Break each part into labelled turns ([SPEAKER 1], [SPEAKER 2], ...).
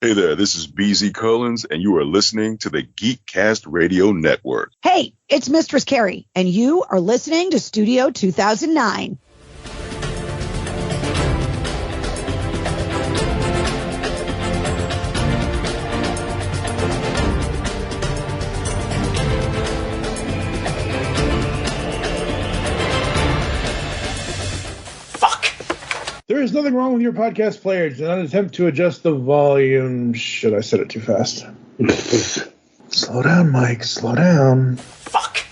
[SPEAKER 1] Hey there, this is BZ Collins, and you are listening to the Geekcast Radio Network.
[SPEAKER 2] Hey, it's Mistress Carrie, and you are listening to Studio 2009.
[SPEAKER 3] There is nothing wrong with your podcast player. Do not attempt to adjust the volume. Should I set it too fast? Slow down, Mike. Slow down.
[SPEAKER 4] Fuck.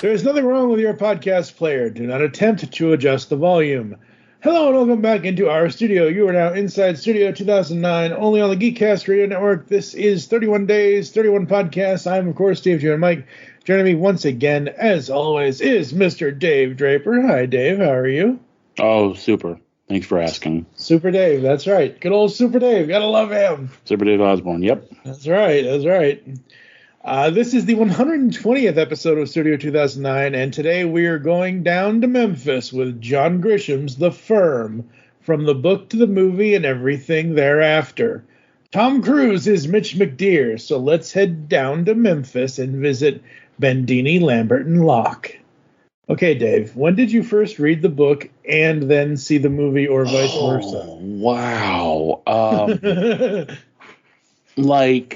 [SPEAKER 3] There is nothing wrong with your podcast player. Do not attempt to adjust the volume. Hello and welcome back into our studio. You are now inside Studio 2009, only on the Geekcast Radio Network. This is 31 Days, 31 Podcasts. I'm, of course, Steve J. and Mike. Joining me once again, as always, is Mr. Dave Draper. Hi, Dave. How are you?
[SPEAKER 4] Oh, super. Thanks for asking.
[SPEAKER 3] Super Dave, that's right. Good old Super Dave. Gotta love him.
[SPEAKER 4] Super Dave Osborne, yep.
[SPEAKER 3] That's right, that's right. This is the 120th episode of Studio 2009, and today we are going down to Memphis with John Grisham's The Firm, from the book to the movie and everything thereafter. Tom Cruise is Mitch McDeer, so let's head down to Memphis and visit Bendini, Lambert, and Locke. Okay, Dave, when did you first read the book and then see the movie, or vice versa?
[SPEAKER 4] Wow. I read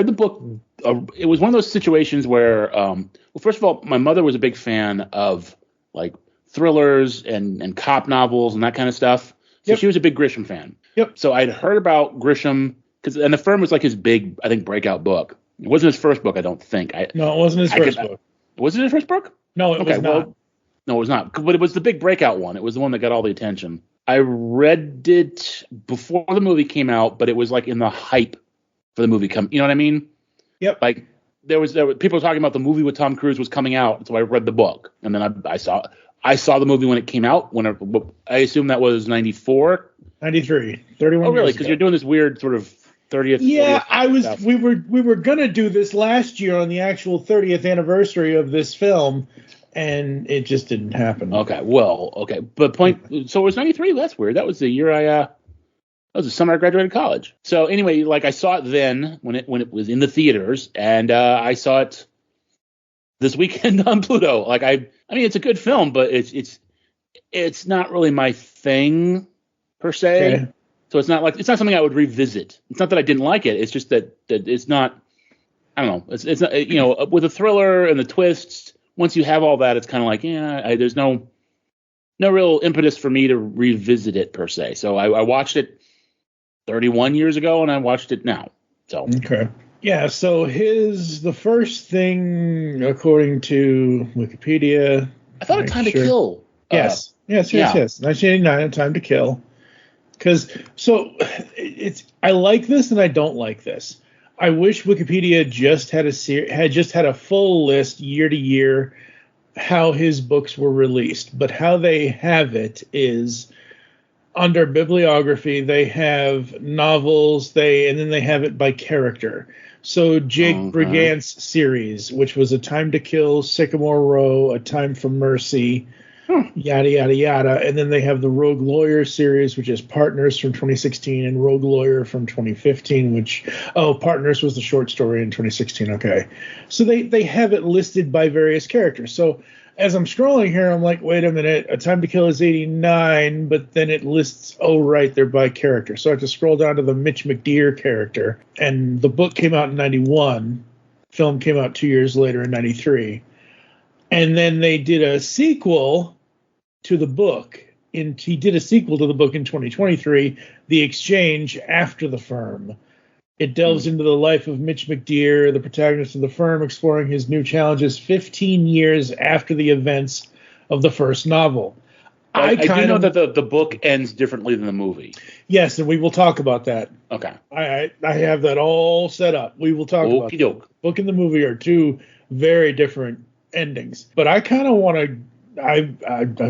[SPEAKER 4] the book. It was one of those situations where, well, first of all, my mother was a big fan of, like, thrillers and cop novels and that kind of stuff. So She was a big Grisham fan.
[SPEAKER 3] Yep.
[SPEAKER 4] So I'd heard about Grisham, and The Firm was, like, his big, I think, breakout book. It wasn't his first book, I don't think.
[SPEAKER 3] No, it wasn't his first book.
[SPEAKER 4] Was it his first book?
[SPEAKER 3] No, it was not.
[SPEAKER 4] Well, no, it was not. But it was the big breakout one. It was the one that got all the attention. I read it before the movie came out, but it was like in the hype for the movie come. You know what I mean?
[SPEAKER 3] Yep.
[SPEAKER 4] Like there were people talking about the movie with Tom Cruise was coming out, so I read the book, and then I saw the movie when it came out. I assume that was 94,
[SPEAKER 3] 93, 31.
[SPEAKER 4] Oh, really? Because you're doing this weird sort of 30th.
[SPEAKER 3] Yeah,
[SPEAKER 4] 40th stuff.
[SPEAKER 3] We were gonna do this last year on the actual 30th anniversary of this film, and it just didn't happen.
[SPEAKER 4] Okay, but so it was 93. That's weird. That was the year that was the summer I graduated college. So anyway, like I saw it then when it was in the theaters, and I saw it this weekend on Pluto. Like I mean, it's a good film, but it's not really my thing per se. Okay. So it's not something I would revisit. It's not that I didn't like it. It's just that it's not. I don't know. It's not, with a thriller and the twists. Once you have all that, it's kind of like there's no real impetus for me to revisit it per se. So I watched it 31 years ago, and I watched it now. So
[SPEAKER 3] okay, yeah. So the first thing according to Wikipedia.
[SPEAKER 4] I thought A Time to Kill.
[SPEAKER 3] Yes. 1989, A Time to Kill. Because I like this and I don't like this. I wish Wikipedia just had a full list year to year how his books were released. But how they have it is under bibliography. They have novels, and then they have it by character. So Jake Brigant's series, which was A Time to Kill, Sycamore Row, A Time for Mercy. Yada, yada, yada. And then they have the Rogue Lawyer series, which is Partners from 2016 and Rogue Lawyer from 2015, Partners was the short story in 2016. Okay. So they have it listed by various characters. So as I'm scrolling here, I'm like, wait a minute, A Time to Kill is 89, but then it lists, they're by character. So I have to scroll down to the Mitch McDeer character. And the book came out in 91. Film came out 2 years later in 93. And then they did a sequel to the book. He did a sequel to the book in 2023, The Exchange After the Firm. It delves into the life of Mitch McDeer, the protagonist of The Firm, exploring his new challenges 15 years after the events of the first novel.
[SPEAKER 4] I do know that the book ends differently than the movie.
[SPEAKER 3] Yes, and we will talk about that.
[SPEAKER 4] Okay.
[SPEAKER 3] I have that all set up. We will talk about it. The book and the movie are two very different endings. But I kind of want to. I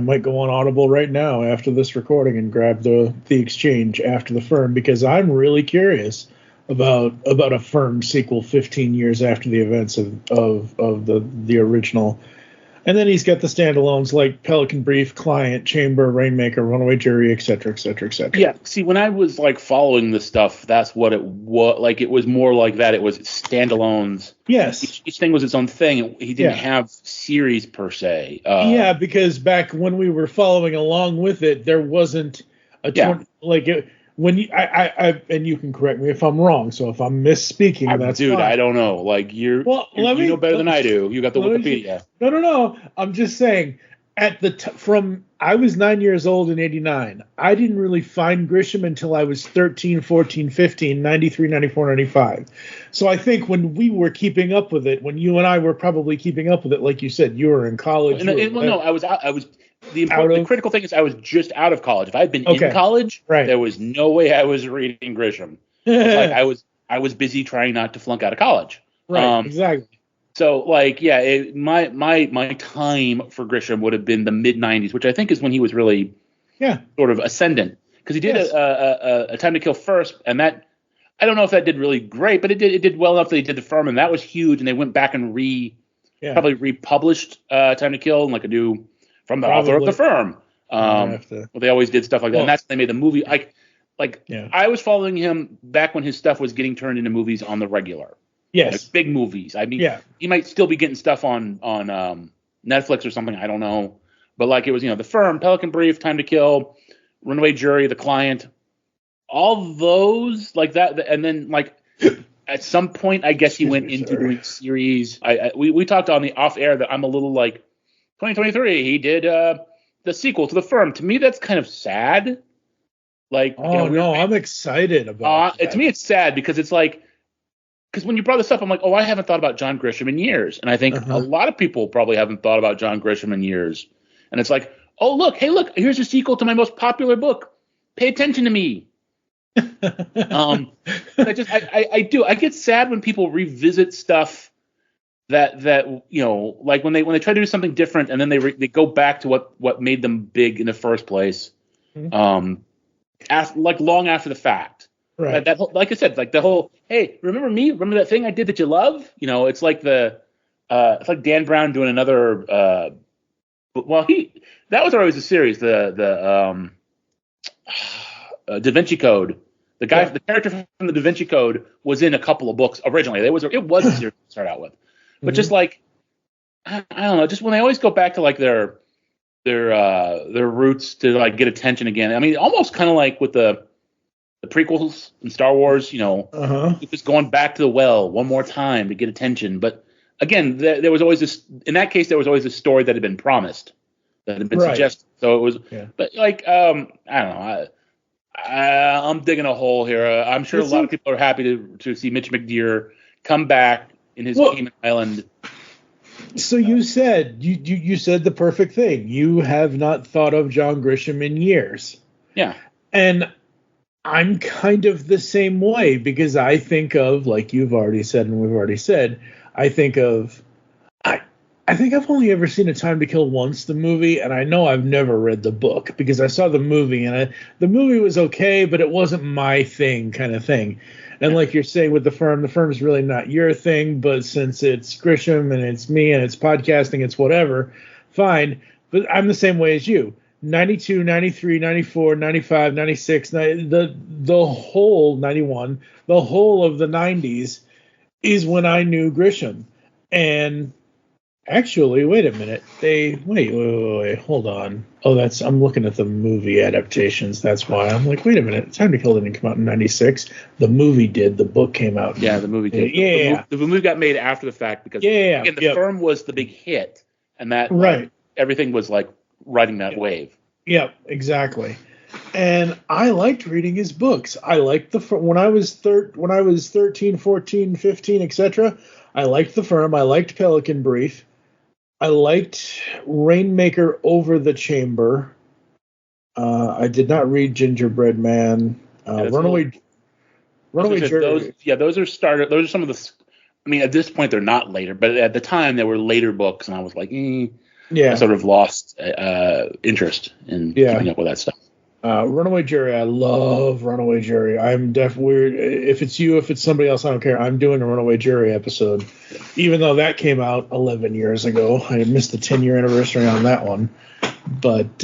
[SPEAKER 3] might go on Audible right now after this recording and grab the Exchange After the Firm, because I'm really curious about a Firm sequel 15 years after the events of the original. And then he's got the standalones like Pelican Brief, Client, Chamber, Rainmaker, Runaway Jury, etc., etc., etc.
[SPEAKER 4] Yeah. See, when I was like following this stuff, that's what it was. Like, it was more like that. It was standalones.
[SPEAKER 3] Yes.
[SPEAKER 4] Each thing was its own thing. He didn't have series per se.
[SPEAKER 3] Yeah, because back when we were following along with it, there wasn't a like it. When you, I, and you can correct me if I'm wrong. So if I'm misspeaking, that's
[SPEAKER 4] dude,
[SPEAKER 3] fine.
[SPEAKER 4] I don't know. Like you know better than I do. You got the Wikipedia.
[SPEAKER 3] No. I'm just saying. At the I was 9 years old in '89. I didn't really find Grisham until I was 13, 14, 15, 93, 94, 95. So I think when we were keeping up with it, when you and I were probably keeping up with it, like you said, you were in college.
[SPEAKER 4] I was out. The critical thing is I was just out of college. If I had been in college, there was no way I was reading Grisham. I was busy trying not to flunk out of college.
[SPEAKER 3] Right, exactly.
[SPEAKER 4] So my time for Grisham would have been the mid '90s, which I think is when he was really sort of ascendant, because he did a Time to Kill first, and that I don't know if that did really great, but it did well enough that he did The Firm, and that was huge. And they went back and probably republished Time to Kill and like a new. From the author of The Firm. Well, they always did stuff like that. And that's when they made the movie. I was following him back when his stuff was getting turned into movies on the regular.
[SPEAKER 3] Yes.
[SPEAKER 4] Like big movies. I mean, he might still be getting stuff on Netflix or something. I don't know. But like it was, The Firm, Pelican Brief, Time to Kill, Runaway Jury, The Client. All those like that. And then like at some point, I guess he went into doing series. We talked on the off air that I'm a little like, 2023, he did the sequel to The Firm. To me, that's kind of sad. Like,
[SPEAKER 3] I'm excited about it.
[SPEAKER 4] To me, it's sad because it's like, because when you brought this up, I'm like, I haven't thought about John Grisham in years. And I think a lot of people probably haven't thought about John Grisham in years. And it's like, look, here's a sequel to my most popular book. Pay attention to me. I get sad when people revisit stuff that like when they try to do something different and then they go back to what made them big in the first place, long after the fact.
[SPEAKER 3] Right.
[SPEAKER 4] That whole, like I said, like the whole, hey, remember me? Remember that thing I did that you love? It's like it's like Dan Brown doing another. That was always a series. The Da Vinci Code. The character from the Da Vinci Code was in a couple of books originally. It was a series to start out with. But just like, I don't know, just when they always go back to like their roots to like get attention again. I mean, almost kind of like with the prequels in Star Wars, just going back to the well one more time to get attention. But again, there was always this. In that case, there was always a story that had been promised, that had been suggested. So it was, but like, I don't know. I'm digging a hole here. I'm sure a lot of people are happy to see Mitch McDeer come back in his Cayman Island.
[SPEAKER 3] So you said you said the perfect thing. You have not thought of John Grisham in years.
[SPEAKER 4] Yeah.
[SPEAKER 3] And I'm kind of the same way, because I think of, like you've already said and we've already said, I think I've only ever seen A Time to Kill once, the movie, and I know I've never read the book because I saw the movie and the movie was okay, but it wasn't my thing kind of thing. And like you're saying with The Firm's really not your thing, but since it's Grisham and it's me and it's podcasting, it's whatever, fine. But I'm the same way as you. 92, 93, 94, 95, 96, the whole 91, the whole of the 90s is when I knew Grisham. And actually, wait a minute. Wait, hold on. I'm looking at the movie adaptations. That's why I'm like, wait a minute. Time to Kill didn't come out in 96. The movie did. The book came out.
[SPEAKER 4] Yeah, the movie did. The movie got made after the fact because again, The Firm was the big hit, and that everything was like riding that wave.
[SPEAKER 3] Yep, exactly. And I liked reading his books. I liked when I was 13, 14, 15, etc. I liked The Firm. I liked Pelican Brief. I liked Rainmaker over the Chamber. I did not read Gingerbread Man. Runaway Jury.
[SPEAKER 4] Those are some of the. I mean, at this point they're not later, but at the time they were later books, and I was like, I sort of lost interest in keeping up with that stuff.
[SPEAKER 3] Runaway Jury. I love Runaway Jury. I'm definitely, if it's you, if it's somebody else, I don't care. I'm doing a Runaway Jury episode, even though that came out 11 years ago. I missed the 10-year anniversary on that one. But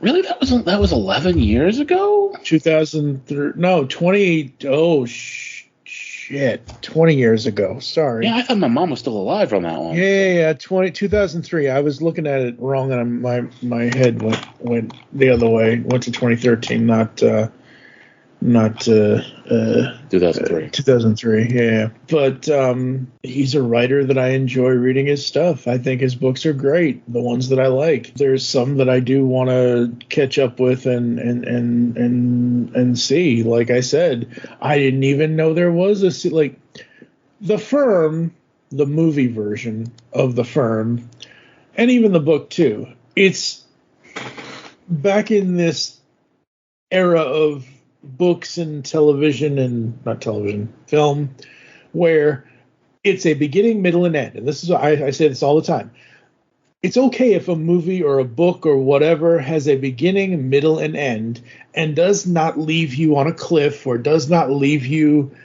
[SPEAKER 4] really, that was 11 years ago.
[SPEAKER 3] 2003? No, 20. Oh shit, 20 years ago. Sorry.
[SPEAKER 4] Yeah, I thought my mom was still alive on that one.
[SPEAKER 3] Yeah. 2003. I was looking at it wrong, and my head went the other way. Went to 2013, not
[SPEAKER 4] 2003.
[SPEAKER 3] 2003, yeah. But he's a writer that I enjoy reading his stuff. I think his books are great, the ones that I like. There's some that I do want to catch up with and see. Like I said, I didn't even know there was The Firm, the movie version of The Firm, and even the book too. It's back in this era of books and television and not television, film, where it's a beginning, middle, and end. And this is, I say this all the time. It's okay if a movie or a book or whatever has a beginning, middle, and end and does not leave you on a cliff or does not leave you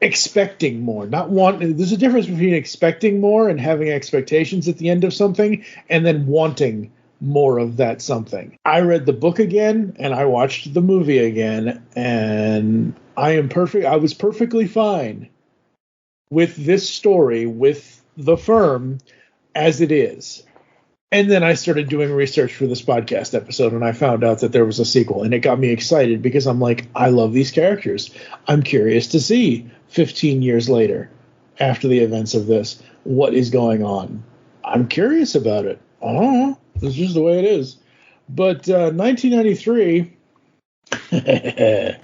[SPEAKER 3] expecting more. There's a difference between expecting more and having expectations at the end of something and then wanting more of that something. I read the book again and I watched the movie again, and I was perfectly fine with this story, with The Firm as it is. And then I started doing research for this podcast episode, and I found out that there was a sequel, and it got me excited because I'm like, I love these characters. I'm curious to see 15 years later, after the events of this, what is going on. I'm curious about it. I don't know. It's just the way it is. But 1993,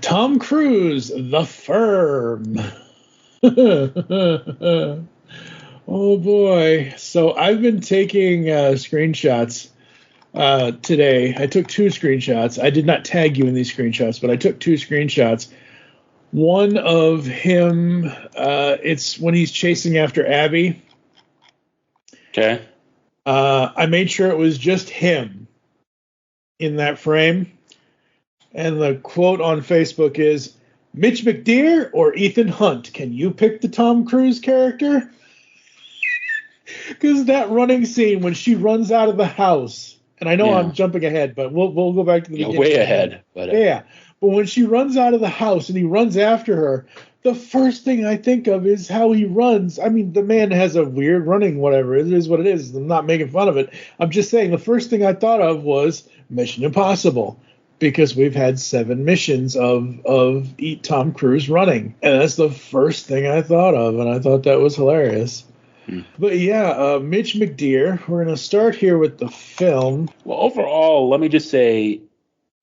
[SPEAKER 3] Tom Cruise, The Firm. Oh, boy. So I've been taking screenshots today. I took 2 screenshots. I did not tag you in these screenshots, but I took 2 screenshots. One of him, it's when he's chasing after Abby.
[SPEAKER 4] Okay.
[SPEAKER 3] I made sure it was just him in that frame. And the quote on Facebook is, Mitch McDeer or Ethan Hunt? Can you pick the Tom Cruise character? Because that running scene when she runs out of the house, and I know I'm jumping ahead, but we'll go back to the beginning.
[SPEAKER 4] Way ahead. But,
[SPEAKER 3] yeah. But when she runs out of the house and he runs after her, the first thing I think of is how he runs. I mean, the man has a weird running, whatever. It is what it is. I'm not making fun of it. I'm just saying the first thing I thought of was Mission Impossible, because we've had 7 missions of Tom Cruise running. And that's the first thing I thought of, and I thought that was hilarious. But yeah, Mitch McDeer, we're going to start here with the film.
[SPEAKER 4] Well, overall, let me just say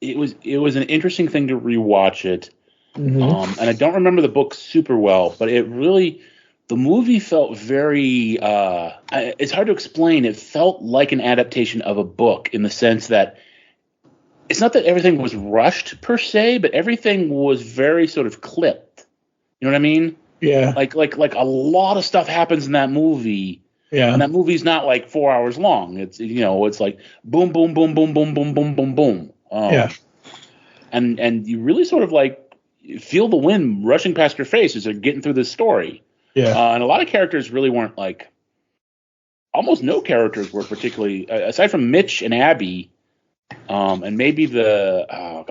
[SPEAKER 4] it was an interesting thing to rewatch it. Mm-hmm. And I don't remember the book super well, but it really, the movie felt very, it's hard to explain. It felt like an adaptation of a book in the sense that it's not that everything was rushed per se, but everything was very sort of clipped. You know what I mean?
[SPEAKER 3] Yeah.
[SPEAKER 4] Like a lot of stuff happens in that movie.
[SPEAKER 3] Yeah.
[SPEAKER 4] And that movie's not like 4 hours long. It's, it's like boom, boom, boom, boom, boom, boom, boom, boom, boom.
[SPEAKER 3] Yeah.
[SPEAKER 4] And you really sort of like feel the wind rushing past your face as they're getting through this story.
[SPEAKER 3] Yeah.
[SPEAKER 4] And a lot of characters really weren't like, almost no characters were particularly, aside from Mitch and Abby, and maybe the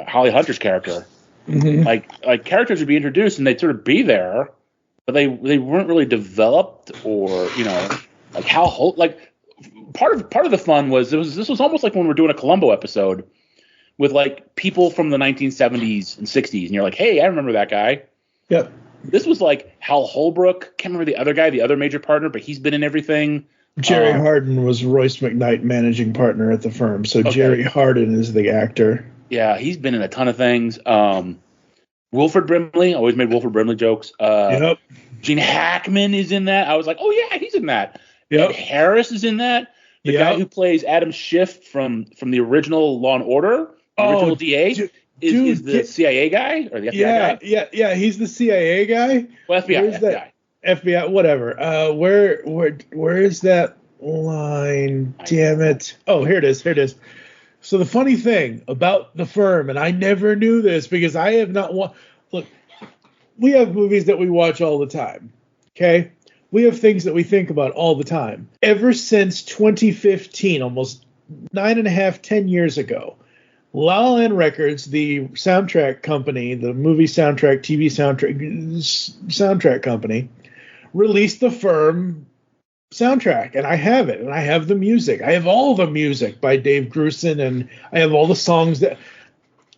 [SPEAKER 4] Holly Hunter's character, like characters would be introduced and they'd sort of be there, but they weren't really developed, or like how part of the fun was this was almost like when we're doing a Columbo episode with like people from the 1970s and 60s, and you're like, hey, I remember that guy.
[SPEAKER 3] Yep.
[SPEAKER 4] This was like Hal Holbrook. Can't remember the other guy, the other major partner, but he's been in everything.
[SPEAKER 3] Jerry Hardin was Royce McKnight managing partner at the firm, so okay. Jerry Hardin is the actor.
[SPEAKER 4] Yeah, he's been in a ton of things. Wilford Brimley, always made Wilford Brimley jokes.
[SPEAKER 3] Yep.
[SPEAKER 4] Gene Hackman is in that. I was like, oh yeah, he's in that.
[SPEAKER 3] Yep.
[SPEAKER 4] Ed Harris is in that. The guy who plays Adam Schiff from the original Law and Order, the original DA, is the CIA guy or the FBI guy.
[SPEAKER 3] Yeah. He's the CIA guy.
[SPEAKER 4] Well, FBI,
[SPEAKER 3] whatever. Where is that line? Damn it! Oh, here it is. So the funny thing about The Firm, and I never knew this because I have not look, we have movies that we watch all the time. Okay? We have things that we think about all the time. Ever since 2015, almost 10 years ago, La La Land Records, the soundtrack company, the movie soundtrack, TV soundtrack company, released The Firm soundtrack, and I have it, and I have the music. I have all the music by Dave Grusin, and I have all the songs that.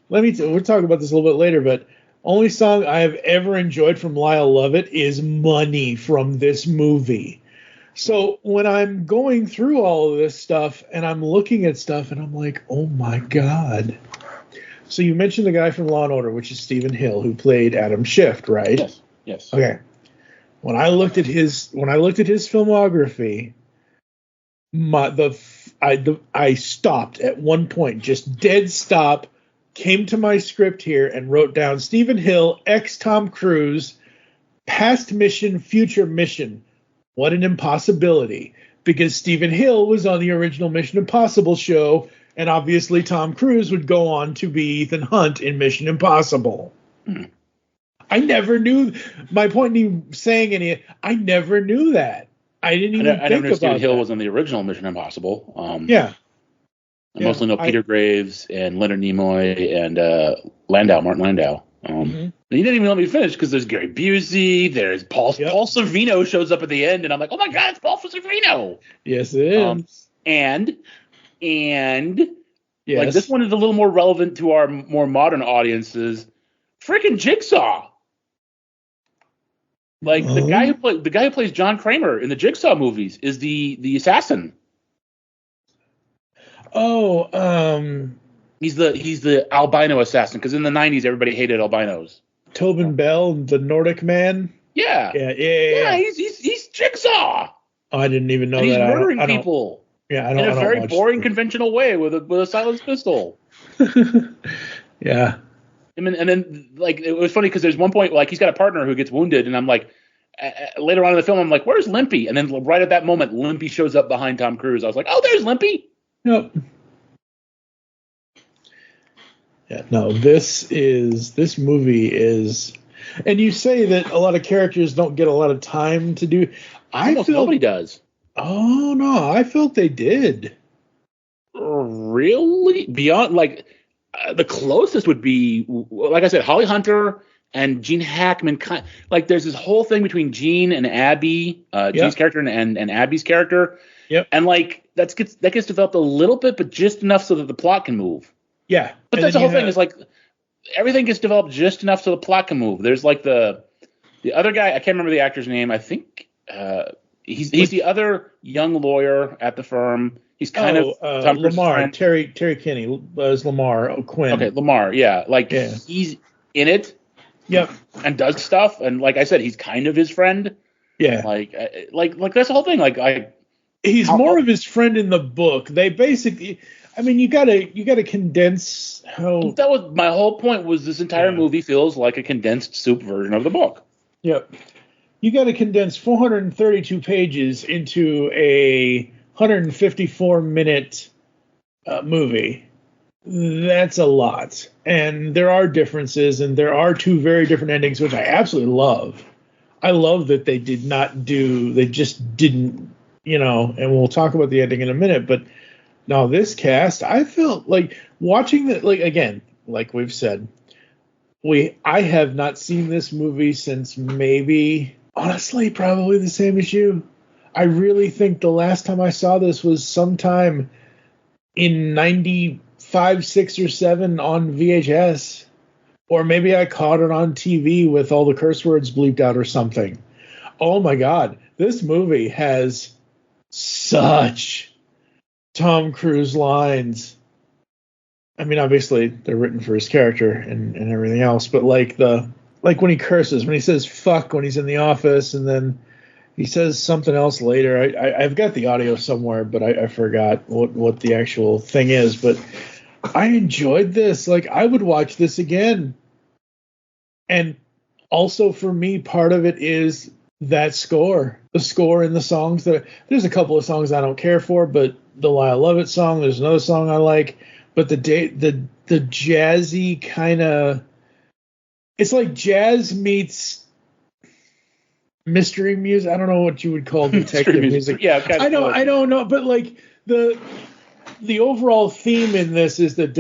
[SPEAKER 3] We'll talk about this a little bit later, but only song I have ever enjoyed from Lyle Lovett is "Money" from this movie. So when I'm going through all of this stuff and I'm looking at stuff and I'm like, oh my God. So you mentioned the guy from Law and Order, which is Stephen Hill, who played Adam Schiff, right?
[SPEAKER 4] Yes.
[SPEAKER 3] Okay. When I looked at his filmography, I stopped at one point, just dead stop, came to my script here and wrote down Stephen Hill, ex Tom Cruise, past mission, future mission. What an impossibility, because Stephen Hill was on the original Mission Impossible show, and obviously Tom Cruise would go on to be Ethan Hunt in Mission Impossible. Mm. I never knew. My point in saying any, I never knew that. I didn't even think about that. I never knew Stephen
[SPEAKER 4] Hill was on the original Mission Impossible.
[SPEAKER 3] Yeah.
[SPEAKER 4] I mostly know Peter Graves and Leonard Nimoy and Martin Landau. And you didn't even let me finish because there's Gary Busey, there's Paul Sorvino shows up at the end, and I'm like, oh my God, it's Paul Sorvino.
[SPEAKER 3] Yes, it is.
[SPEAKER 4] And yes. Like this one is a little more relevant to our more modern audiences. Freaking Jigsaw. Like the guy who plays John Kramer in the Jigsaw movies is the assassin.
[SPEAKER 3] Oh,
[SPEAKER 4] he's the albino assassin because in the 90s everybody hated albinos.
[SPEAKER 3] Tobin Bell, the Nordic man.
[SPEAKER 4] Yeah. He's Jigsaw.
[SPEAKER 3] Oh, I didn't even know that.
[SPEAKER 4] He's murdering people.
[SPEAKER 3] Yeah,
[SPEAKER 4] in a very boring, conventional way with a silenced pistol.
[SPEAKER 3] Yeah.
[SPEAKER 4] And then like it was funny because there's one point like he's got a partner who gets wounded, and I'm like, later on in the film, I'm like, where's Limpy? And then right at that moment, Limpy shows up behind Tom Cruise. I was like, oh, there's Limpy.
[SPEAKER 3] Yep. Yeah, no, this movie is, and you say that a lot of characters don't get a lot of time to do.
[SPEAKER 4] Almost nobody does.
[SPEAKER 3] Oh no, I felt they did.
[SPEAKER 4] Really? Beyond like the closest would be, like I said, Holly Hunter and Gene Hackman. Like there's this whole thing between Gene and Abby, Gene's character and Abby's character.
[SPEAKER 3] Yep.
[SPEAKER 4] And like that gets developed a little bit, but just enough so that the plot can move.
[SPEAKER 3] Yeah.
[SPEAKER 4] But that's the whole thing. Is like everything gets developed just enough so the plot can move. There's like the other guy. I can't remember the actor's name. I think he's the other young lawyer at the firm. He's kind of
[SPEAKER 3] Lamar. Terry Kinney was Lamar Quinn.
[SPEAKER 4] Okay, Lamar. Yeah, he's in it.
[SPEAKER 3] Yep.
[SPEAKER 4] And does stuff. And like I said, he's kind of his friend.
[SPEAKER 3] Yeah.
[SPEAKER 4] Like that's the whole thing.
[SPEAKER 3] He's more of his friend in the book. They basically, I mean, you gotta condense how.
[SPEAKER 4] That was my whole point. Was this entire movie feels like a condensed soup version of the book.
[SPEAKER 3] Yep. You got to condense 432 pages into a 154-minute movie. That's a lot, and there are differences, and there are two very different endings, which I absolutely love. I love that they just didn't. And we'll talk about the ending in a minute, but now this cast, I felt like watching that, like, again, like we've said, I have not seen this movie since maybe, honestly, probably the same as you. I really think the last time I saw this was sometime in 95, 6, or 7 on VHS, or maybe I caught it on TV with all the curse words bleeped out or something. Oh my God, this movie has such Tom Cruise lines. I mean, obviously they're written for his character and everything else, but like when he curses, when he says fuck when he's in the office, and then he says something else later. I've got the audio somewhere, but I forgot what the actual thing is. But I enjoyed this. Like, I would watch this again. And also for me, part of it is that score. The score and the songs. There's a couple of songs I don't care for, but the Lyle Lovett song, there's another song I like. but the jazzy kind of, it's like jazz meets mystery music. I don't know what you would call detective music.
[SPEAKER 4] Yeah,
[SPEAKER 3] I don't know, but like the overall theme in this is that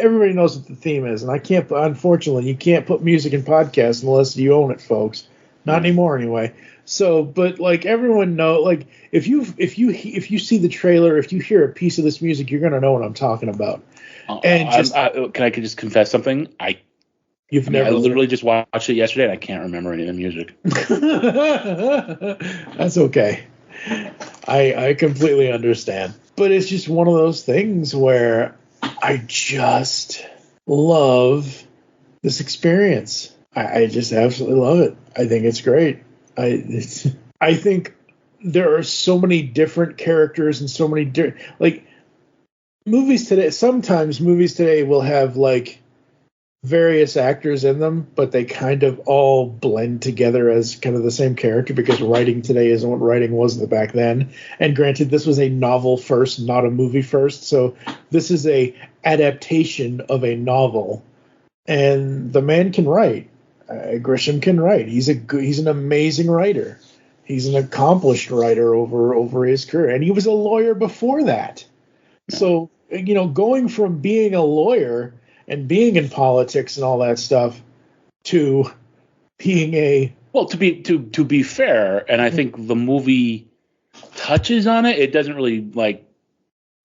[SPEAKER 3] everybody knows what the theme is, and unfortunately, you can't put music in podcasts unless you own it, folks. Not anymore, anyway. So, but like everyone like if you see the trailer, if you hear a piece of this music, you're gonna know what I'm talking about. And
[SPEAKER 4] can I just confess something? I literally just watched it yesterday, and I can't remember any of the music.
[SPEAKER 3] That's okay. I completely understand. But it's just one of those things where I just love this experience. I just absolutely love it. I think it's great. I think there are so many different characters and so many like movies today. Sometimes movies today will have like various actors in them, but they kind of all blend together as kind of the same character because writing today isn't what writing was back then. And granted, this was a novel first, not a movie first. So this is a adaptation of a novel, and the man can write. Grisham can write. He's an amazing writer. He's an accomplished writer over his career, and he was a lawyer before that. So, going from being a lawyer and being in politics and all that stuff to being
[SPEAKER 4] to be fair, and I think the movie touches on it. It doesn't really like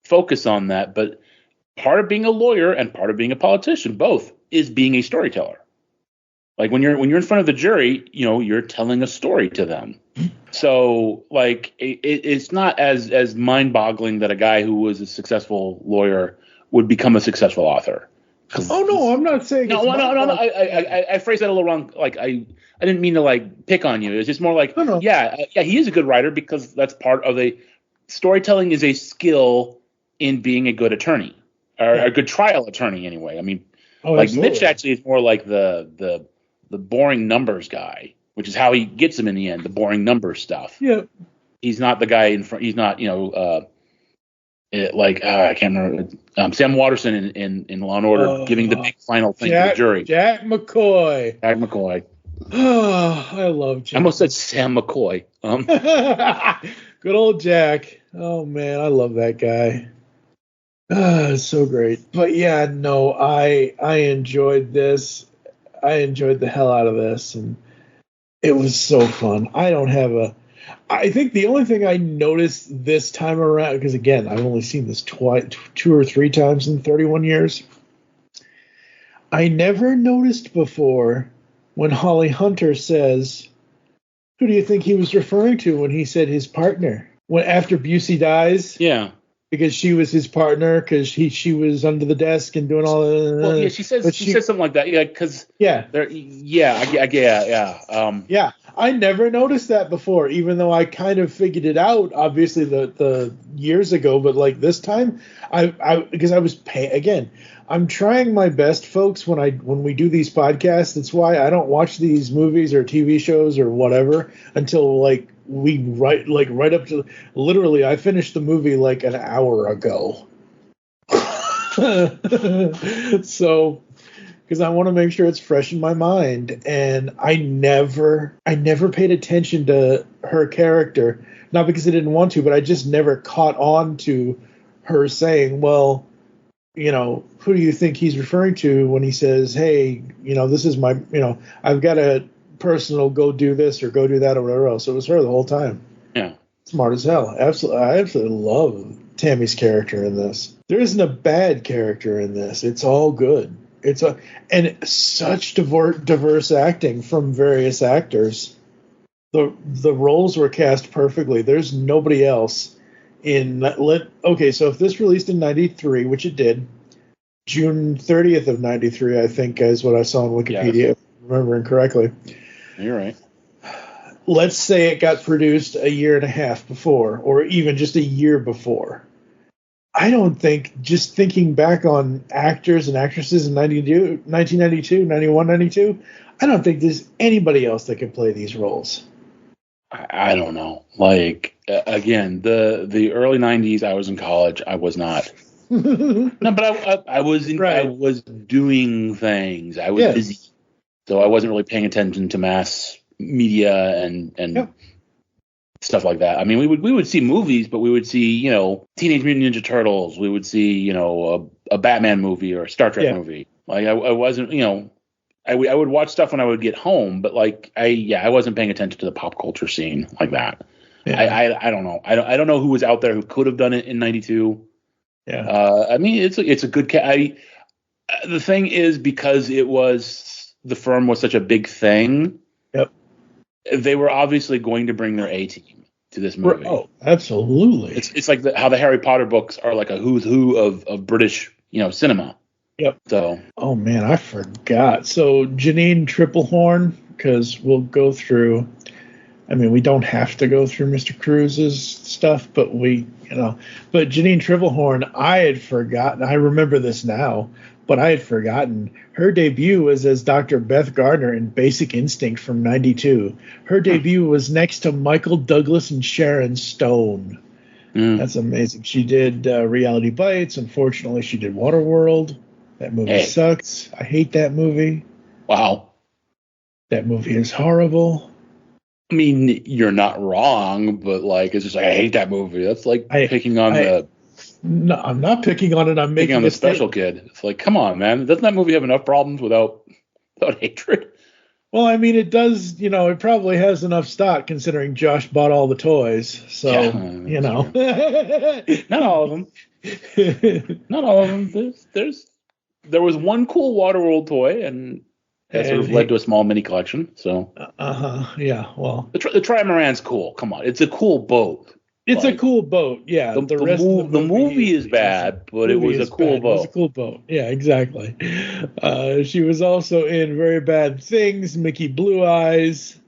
[SPEAKER 4] focus on that, but part of being a lawyer and part of being a politician, both, is being a storyteller. Like when you're in front of the jury, you're telling a story to them. So like it's not as mind-boggling that a guy who was a successful lawyer would become a successical author.
[SPEAKER 3] Oh no, I'm not saying.
[SPEAKER 4] No. I phrased that a little wrong. Like I didn't mean to like pick on you. It's just more like, yeah, he is a good writer because that's part of storytelling is a skill in being a good attorney or a good trial attorney anyway. I mean, absolutely. Mitch actually is more like the boring numbers guy, which is how he gets him in the end. The boring numbers stuff.
[SPEAKER 3] Yeah.
[SPEAKER 4] He's not the guy in front. He's not I can't remember Sam Waterston in Law and Order giving the big final thing to the jury.
[SPEAKER 3] Jack McCoy. Oh, I love Jack.
[SPEAKER 4] I almost said Sam McCoy.
[SPEAKER 3] Good old Jack. Oh man, I love that guy. It's so great. But yeah, no, I enjoyed this. I enjoyed the hell out of this, and it was so fun. I think the only thing I noticed this time around, because again, I've only seen this 2 or 3 times in 31 years. I never noticed before when Holly Hunter says, who do you think he was referring to when he said his partner? When after Busey dies?
[SPEAKER 4] Yeah.
[SPEAKER 3] Because she was his partner, because she was under the desk and doing all that.
[SPEAKER 4] Well, yeah, she says something like that. Yeah, because
[SPEAKER 3] yeah.
[SPEAKER 4] Yeah.
[SPEAKER 3] I never noticed that before, even though I kind of figured it out, obviously the years ago. But like this time, because I was again, I'm trying my best, folks. When we do these podcasts, that's why I don't watch these movies or TV shows or whatever until like we right up to literally. I finished the movie like an hour ago. So. Because I want to make sure it's fresh in my mind, and I never paid attention to her character, not because I didn't want to, but I just never caught on to her saying, well, who do you think he's referring to when he says, hey, this is my, I've got a personal go do this or go do that or whatever else. So it was her the whole time.
[SPEAKER 4] Yeah.
[SPEAKER 3] Smart as hell. Absolutely. I absolutely love Tammy's character in this. There isn't a bad character in this. It's all good. And such diverse acting from various actors. The roles were cast perfectly. There's nobody else in okay, so if this released in 93, which it did, June 30th of 93, I think is what I saw on Wikipedia, if I'm remembering correctly.
[SPEAKER 4] You're right.
[SPEAKER 3] Let's say it got produced a year and a half before, or even just a year before. I don't think, just thinking back on actors and actresses in 1992, 91, 92, I don't think there's anybody else that can play these roles.
[SPEAKER 4] I don't know. Like, again, the early 90s, I was in college. I was not. No, but I was
[SPEAKER 3] Right.
[SPEAKER 4] I was doing things. I was busy, so I wasn't really paying attention to mass media and stuff like that. I mean, we would see movies, but we would see, Teenage Mutant Ninja Turtles. We would see, a Batman movie or a Star Trek movie. Like I wasn't, I would watch stuff when I would get home, but like I wasn't paying attention to the pop culture scene like that. Yeah. I don't know. I don't know who was out there who could have done it in '92.
[SPEAKER 3] Yeah.
[SPEAKER 4] I mean, it's a good the thing is, because the firm was such a big thing.
[SPEAKER 3] Yep.
[SPEAKER 4] They were obviously going to bring their A team to this movie.
[SPEAKER 3] Oh, absolutely.
[SPEAKER 4] It's like how the Harry Potter books are like a who's who of British, cinema.
[SPEAKER 3] Yep.
[SPEAKER 4] So.
[SPEAKER 3] Oh man, I forgot. So Janine Triplehorn, because we'll go through. I mean, we don't have to go through Mr. Cruz's stuff, but But Janine Triplehorn, I had forgotten. I remember this now, but I had forgotten. Her debut was as Dr. Beth Gardner in Basic Instinct from '92. Her debut was next to Michael Douglas and Sharon Stone. That's amazing. She did Reality Bites. Unfortunately, she did Waterworld. That movie sucks. I hate that movie.
[SPEAKER 4] Wow.
[SPEAKER 3] That movie is horrible.
[SPEAKER 4] I mean, you're not wrong, but like, it's just like, I hate that movie. That's like picking on the.
[SPEAKER 3] No, I'm not picking on it. I'm making
[SPEAKER 4] on the special kid. It's like, come on, man. Doesn't that movie have enough problems without hatred?
[SPEAKER 3] Well, I mean, it does. It probably has enough stock considering Josh bought all the toys. So,
[SPEAKER 4] not all of them. Not all of them. There was one cool Waterworld toy, and that sort of led to a small mini collection. So.
[SPEAKER 3] Yeah. Well.
[SPEAKER 4] The Trimaran's cool. Come on, it's a cool boat.
[SPEAKER 3] It's a cool boat. Yeah.
[SPEAKER 4] The movie is bad, but it was a cool boat.
[SPEAKER 3] It was a cool boat. Yeah, exactly. She was also in Very Bad Things, Mickey Blue Eyes,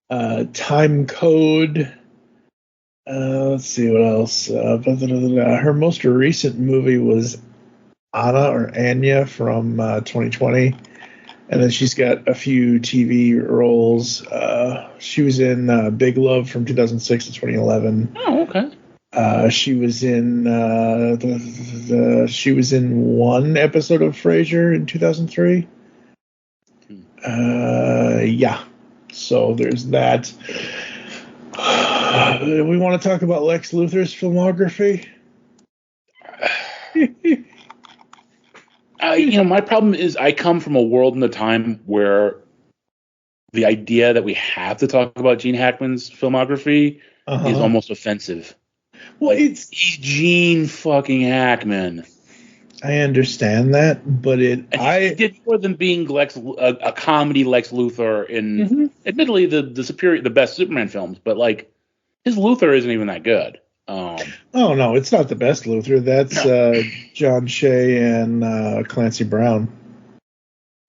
[SPEAKER 3] Time Code. Let's see what else. Her most recent movie was Anna or Anya from 2020. And then she's got a few TV roles. She was in Big Love from 2006 to 2011.
[SPEAKER 4] Oh, okay.
[SPEAKER 3] She was in she was in one episode of Frasier in 2003. Yeah. So there's that. We want to talk about Lex Luthor's filmography.
[SPEAKER 4] My problem is I come from a world and a time where the idea that we have to talk about Gene Hackman's filmography is almost offensive.
[SPEAKER 3] Well,
[SPEAKER 4] he's Gene fucking Hackman.
[SPEAKER 3] I understand that, but he
[SPEAKER 4] did more than being a comedy Lex Luthor in, admittedly, the best Superman films, but like his Luthor isn't even that good.
[SPEAKER 3] Oh no, it's not the best Luthor. That's John Shea and Clancy Brown.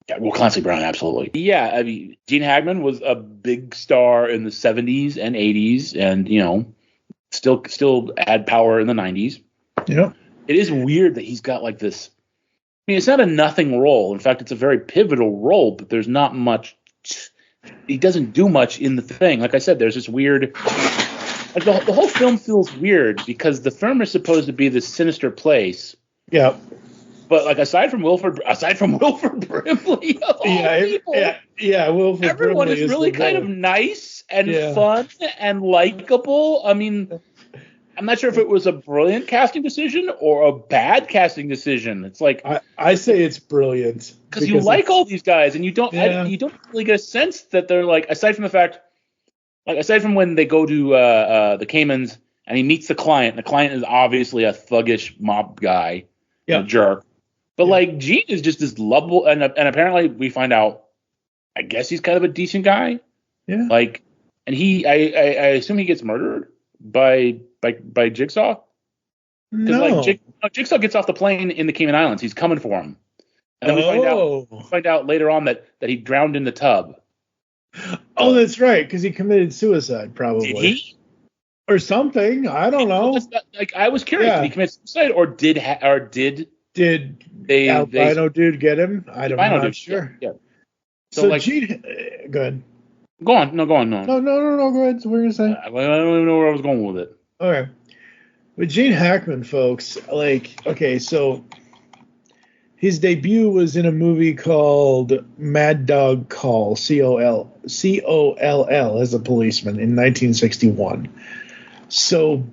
[SPEAKER 4] Yeah, well, Clancy Brown, absolutely. Yeah, I mean, Gene Hackman was a big star in the 70s and 80s, and still had power in the 90s.
[SPEAKER 3] Yeah,
[SPEAKER 4] it is weird that he's got like this. I mean, it's not a nothing role. In fact, it's a very pivotal role, but there's not much. He doesn't do much in the thing. Like I said, there's this weird. Like the whole film feels weird because the firm is supposed to be this sinister place.
[SPEAKER 3] Yeah.
[SPEAKER 4] But like aside from Wilford Brimley,
[SPEAKER 3] Wilford.
[SPEAKER 4] Everyone
[SPEAKER 3] Brimley
[SPEAKER 4] is really kind of nice and fun and likable. I mean, I'm not sure if it was a brilliant casting decision or a bad casting decision. It's like
[SPEAKER 3] I say it's brilliant
[SPEAKER 4] because you like all these guys and you don't really get a sense that they're like aside from when they go to the Caymans and he meets the client is obviously a thuggish mob guy, a jerk. But like Gene is just this lovable, and apparently we find out, I guess he's kind of a decent guy.
[SPEAKER 3] Yeah.
[SPEAKER 4] Like, and I assume he gets murdered by Jigsaw.
[SPEAKER 3] No.
[SPEAKER 4] Like Jigsaw gets off the plane in the Cayman Islands. He's coming for him, and then we find out later on that he drowned in the tub.
[SPEAKER 3] Oh, that's right, because he committed suicide, probably.
[SPEAKER 4] Did he?
[SPEAKER 3] Or something. I don't know.
[SPEAKER 4] Like I was curious. Did he commit suicide, or did the
[SPEAKER 3] albino dude get him? I'm not sure. Yeah. So like, Gene, go ahead.
[SPEAKER 4] Go on. No, go on.
[SPEAKER 3] No. Go ahead. So what are you gonna say?
[SPEAKER 4] I don't even know where I was going with it.
[SPEAKER 3] Okay. With Gene Hackman, folks, like, okay, so his debut was in a movie called Mad Dog Call, C-O-L-L, as a policeman in 1961. So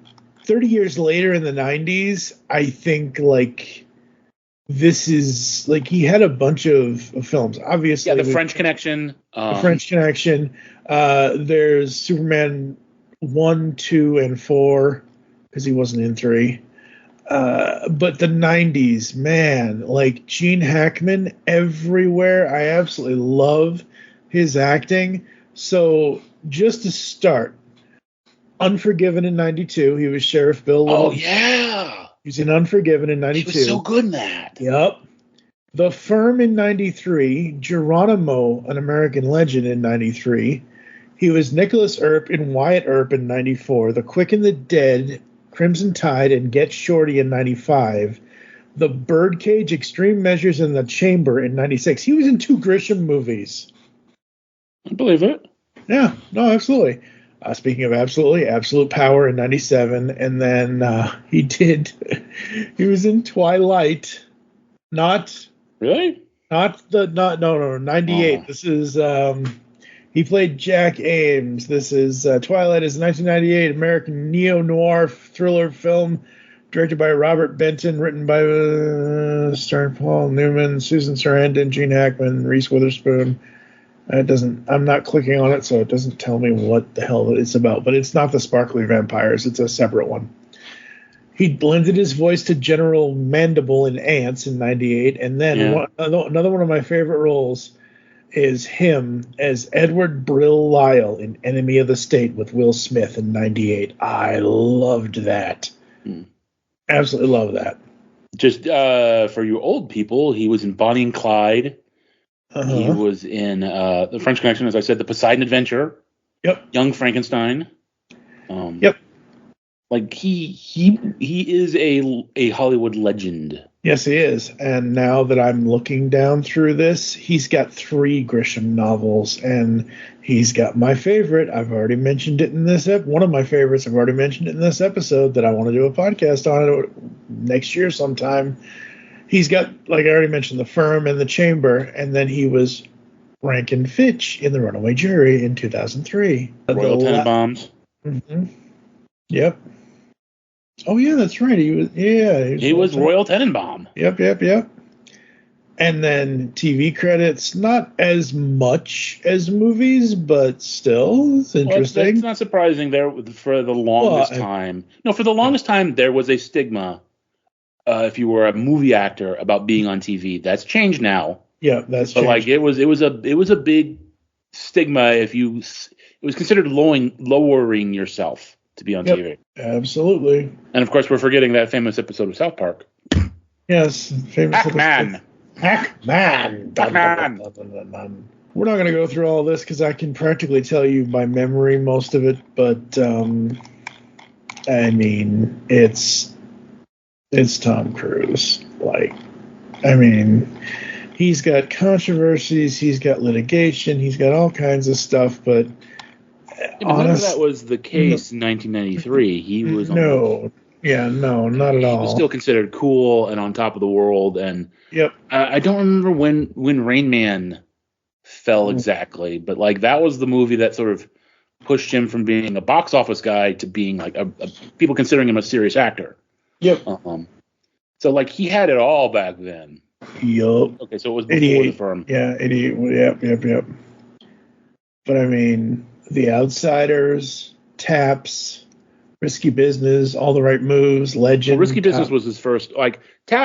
[SPEAKER 3] 30 years later in the 90s, I think, like, this is, like, he had a bunch of films. Obviously,
[SPEAKER 4] yeah, The French Connection.
[SPEAKER 3] The French Connection. There's Superman 1, 2, and 4, because he wasn't in 3. But the 90s, man, like Gene Hackman everywhere. I absolutely love his acting. So just to start, Unforgiven in 92, he was Sheriff Bill Little.
[SPEAKER 4] Oh, yeah.
[SPEAKER 3] He was in Unforgiven in 92.
[SPEAKER 4] He was so good in that.
[SPEAKER 3] Yep. The Firm in 93, Geronimo, An American Legend in 93. He was Nicholas Earp in Wyatt Earp in 94. The Quick and the Dead, Crimson Tide, and Get Shorty in 95. The Birdcage, Extreme Measures, and The Chamber in 96. He was in 2 Grisham movies.
[SPEAKER 4] I believe it.
[SPEAKER 3] Yeah, no, absolutely. Speaking of absolutely, Absolute Power in 97. And then he was in Twilight.
[SPEAKER 4] Really?
[SPEAKER 3] No, 98. Oh. This is, he played Jack Ames. This is Twilight is a 1998 American neo-noir thriller film directed by Robert Benton, written by starring Paul Newman, Susan Sarandon, Gene Hackman, Reese Witherspoon. I'm not clicking on it, so it doesn't tell me what the hell it's about, but it's not the Sparkly Vampires. It's a separate one. He lended his voice to General Mandible in Ants in 98, and then another one of my favorite roles is him as Edward Brill Lyle in Enemy of the State with Will Smith in 98. I loved that. Absolutely love that.
[SPEAKER 4] Just for you old people, he was in Bonnie and Clyde. He was in The French Connection, as I said, The Poseidon Adventure.
[SPEAKER 3] Yep.
[SPEAKER 4] Young Frankenstein.
[SPEAKER 3] Yep.
[SPEAKER 4] Like he is a Hollywood legend.
[SPEAKER 3] Yes, he is. And now that I'm looking down through this, he's got 3 Grisham novels, and he's got my favorite. I've already mentioned it in this one of my favorites. I've already mentioned it in this episode that I want to do a podcast on it next year sometime. He's got, like I already mentioned, The Firm and The Chamber, and then he was Rankin Fitch in The Runaway Jury in 2003.
[SPEAKER 4] Royal Tenenbaums.
[SPEAKER 3] Mm-hmm. Yep. Oh yeah, that's right. He was
[SPEAKER 4] Royal Tenenbaum.
[SPEAKER 3] Yep. And then TV credits, not as much as movies, but still, it's interesting.
[SPEAKER 4] That's not surprising. There for the longest time. No, for the longest time, there was a stigma. If you were a movie actor about being on TV, that's changed now.
[SPEAKER 3] Yeah, that's changed.
[SPEAKER 4] But like it was a big stigma if you. It was considered lowering yourself to be on TV.
[SPEAKER 3] Absolutely.
[SPEAKER 4] And of course, we're forgetting that famous episode of South Park.
[SPEAKER 3] Yes, famous
[SPEAKER 4] Hackman.
[SPEAKER 3] Hackman. We're not going to go through all this because I can practically tell you by memory most of it, but I mean, it's Tom Cruise. Like, I mean, he's got controversies, he's got litigation, he's got all kinds of stuff, but
[SPEAKER 4] none of that was the case in 1993. He was
[SPEAKER 3] not at all.
[SPEAKER 4] He was still considered cool and on top of the world. And I don't remember when Rain Man fell exactly, but like that was the movie that sort of pushed him from being a box office guy to being like people considering him a serious actor.
[SPEAKER 3] Yep.
[SPEAKER 4] So like he had it all back then.
[SPEAKER 3] Yup.
[SPEAKER 4] Okay, so it was before The Firm.
[SPEAKER 3] Yeah, 88. Yep. But I mean, The Outsiders, Taps, Risky Business, All the Right Moves, Legend.
[SPEAKER 4] Well, Risky Business was his first. Like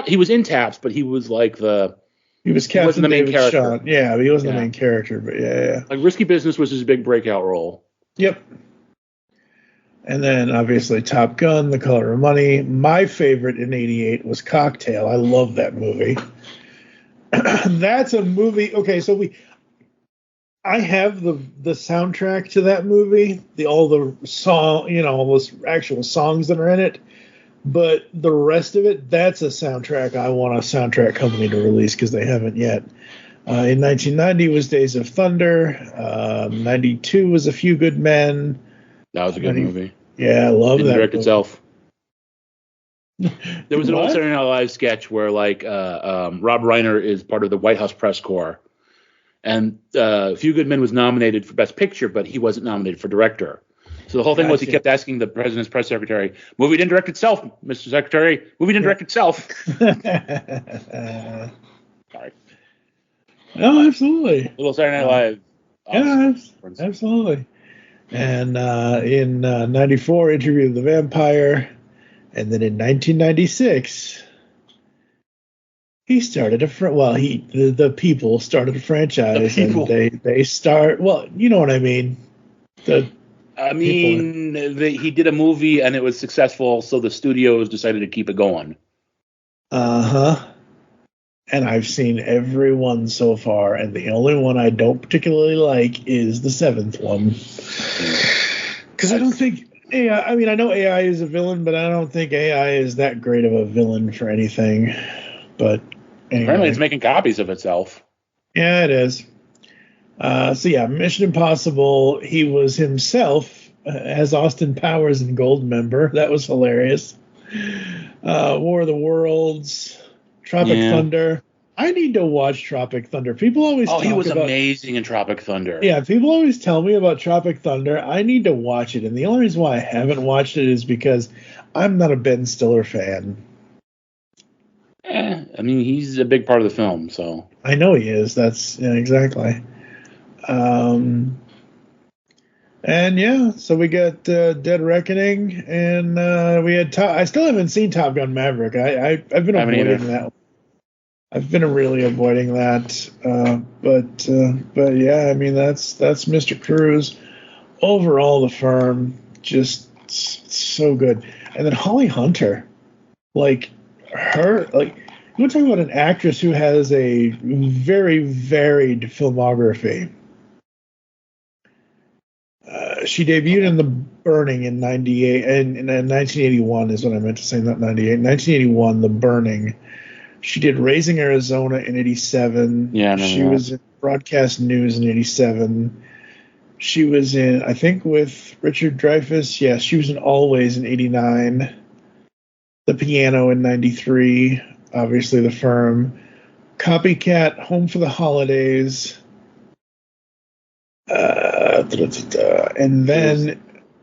[SPEAKER 4] He was in Taps, but he was like
[SPEAKER 3] He was Captain
[SPEAKER 4] the main
[SPEAKER 3] David
[SPEAKER 4] character.
[SPEAKER 3] Shaw. Yeah, but he wasn't the main character. But yeah.
[SPEAKER 4] Like Risky Business was his big breakout role.
[SPEAKER 3] Yep. And then, obviously, Top Gun, The Color of Money. My favorite in 88 was Cocktail. I love that movie. That's a movie. Okay, so I have the soundtrack to that movie, all the actual songs that are in it. But the rest of it, that's a soundtrack I want a soundtrack company to release because they haven't yet. In 1990 was Days of Thunder. 92 was A Few Good Men.
[SPEAKER 4] That was a good movie.
[SPEAKER 3] Yeah, I love that.
[SPEAKER 4] Direct itself. There was an old Saturday Night Live sketch where Rob Reiner is part of the White House press corps, and A Few Good Men was nominated for Best Picture, but he wasn't nominated for director. So the whole thing was he kept asking the president's press secretary, "Movie didn't direct itself, Mr. Secretary. Movie didn't direct itself." Sorry.
[SPEAKER 3] No, absolutely.
[SPEAKER 4] Little Saturday Night Live.
[SPEAKER 3] Yeah, absolutely. And in 94, Interview with the Vampire. And then in 1996, he started the people started a franchise. And they start, you know what I mean.
[SPEAKER 4] He did a movie and it was successful, so the studios decided to keep it going.
[SPEAKER 3] And I've seen every one so far, and the only one I don't particularly like is the 7th one. Because I don't think AI, I know AI is a villain, but I don't think AI is that great of a villain for anything. But anyway.
[SPEAKER 4] Apparently it's making copies of itself.
[SPEAKER 3] Yeah, it is. Mission Impossible, he was himself as Austin Powers in Goldmember. That was hilarious. War of the Worlds, Tropic Thunder. I need to watch Tropic Thunder. People always talk
[SPEAKER 4] he was
[SPEAKER 3] about,
[SPEAKER 4] amazing in Tropic Thunder.
[SPEAKER 3] Yeah, people always tell me about Tropic Thunder. I need to watch it, and the only reason why I haven't watched it is because I'm not a Ben Stiller fan.
[SPEAKER 4] He's a big part of the film, so.
[SPEAKER 3] I know he is. Exactly. So we got Dead Reckoning, and we had I still haven't seen Top Gun Maverick. I've been avoiding that. I've been really avoiding that. But yeah, that's Mr. Cruise. Overall, the firm just so good. And then Holly Hunter, you want to talk about an actress who has a very varied filmography. She debuted in The Burning in 98, and in 1981 is what I meant to say, not 98. 1981, The Burning. She did Raising Arizona in 87.
[SPEAKER 4] Yeah,
[SPEAKER 3] she was in Broadcast News in 87. She was in, I think, with Richard Dreyfuss. Yes, she was in Always in 89. The Piano in 93. Obviously, The Firm. Copycat, Home for the Holidays. And then,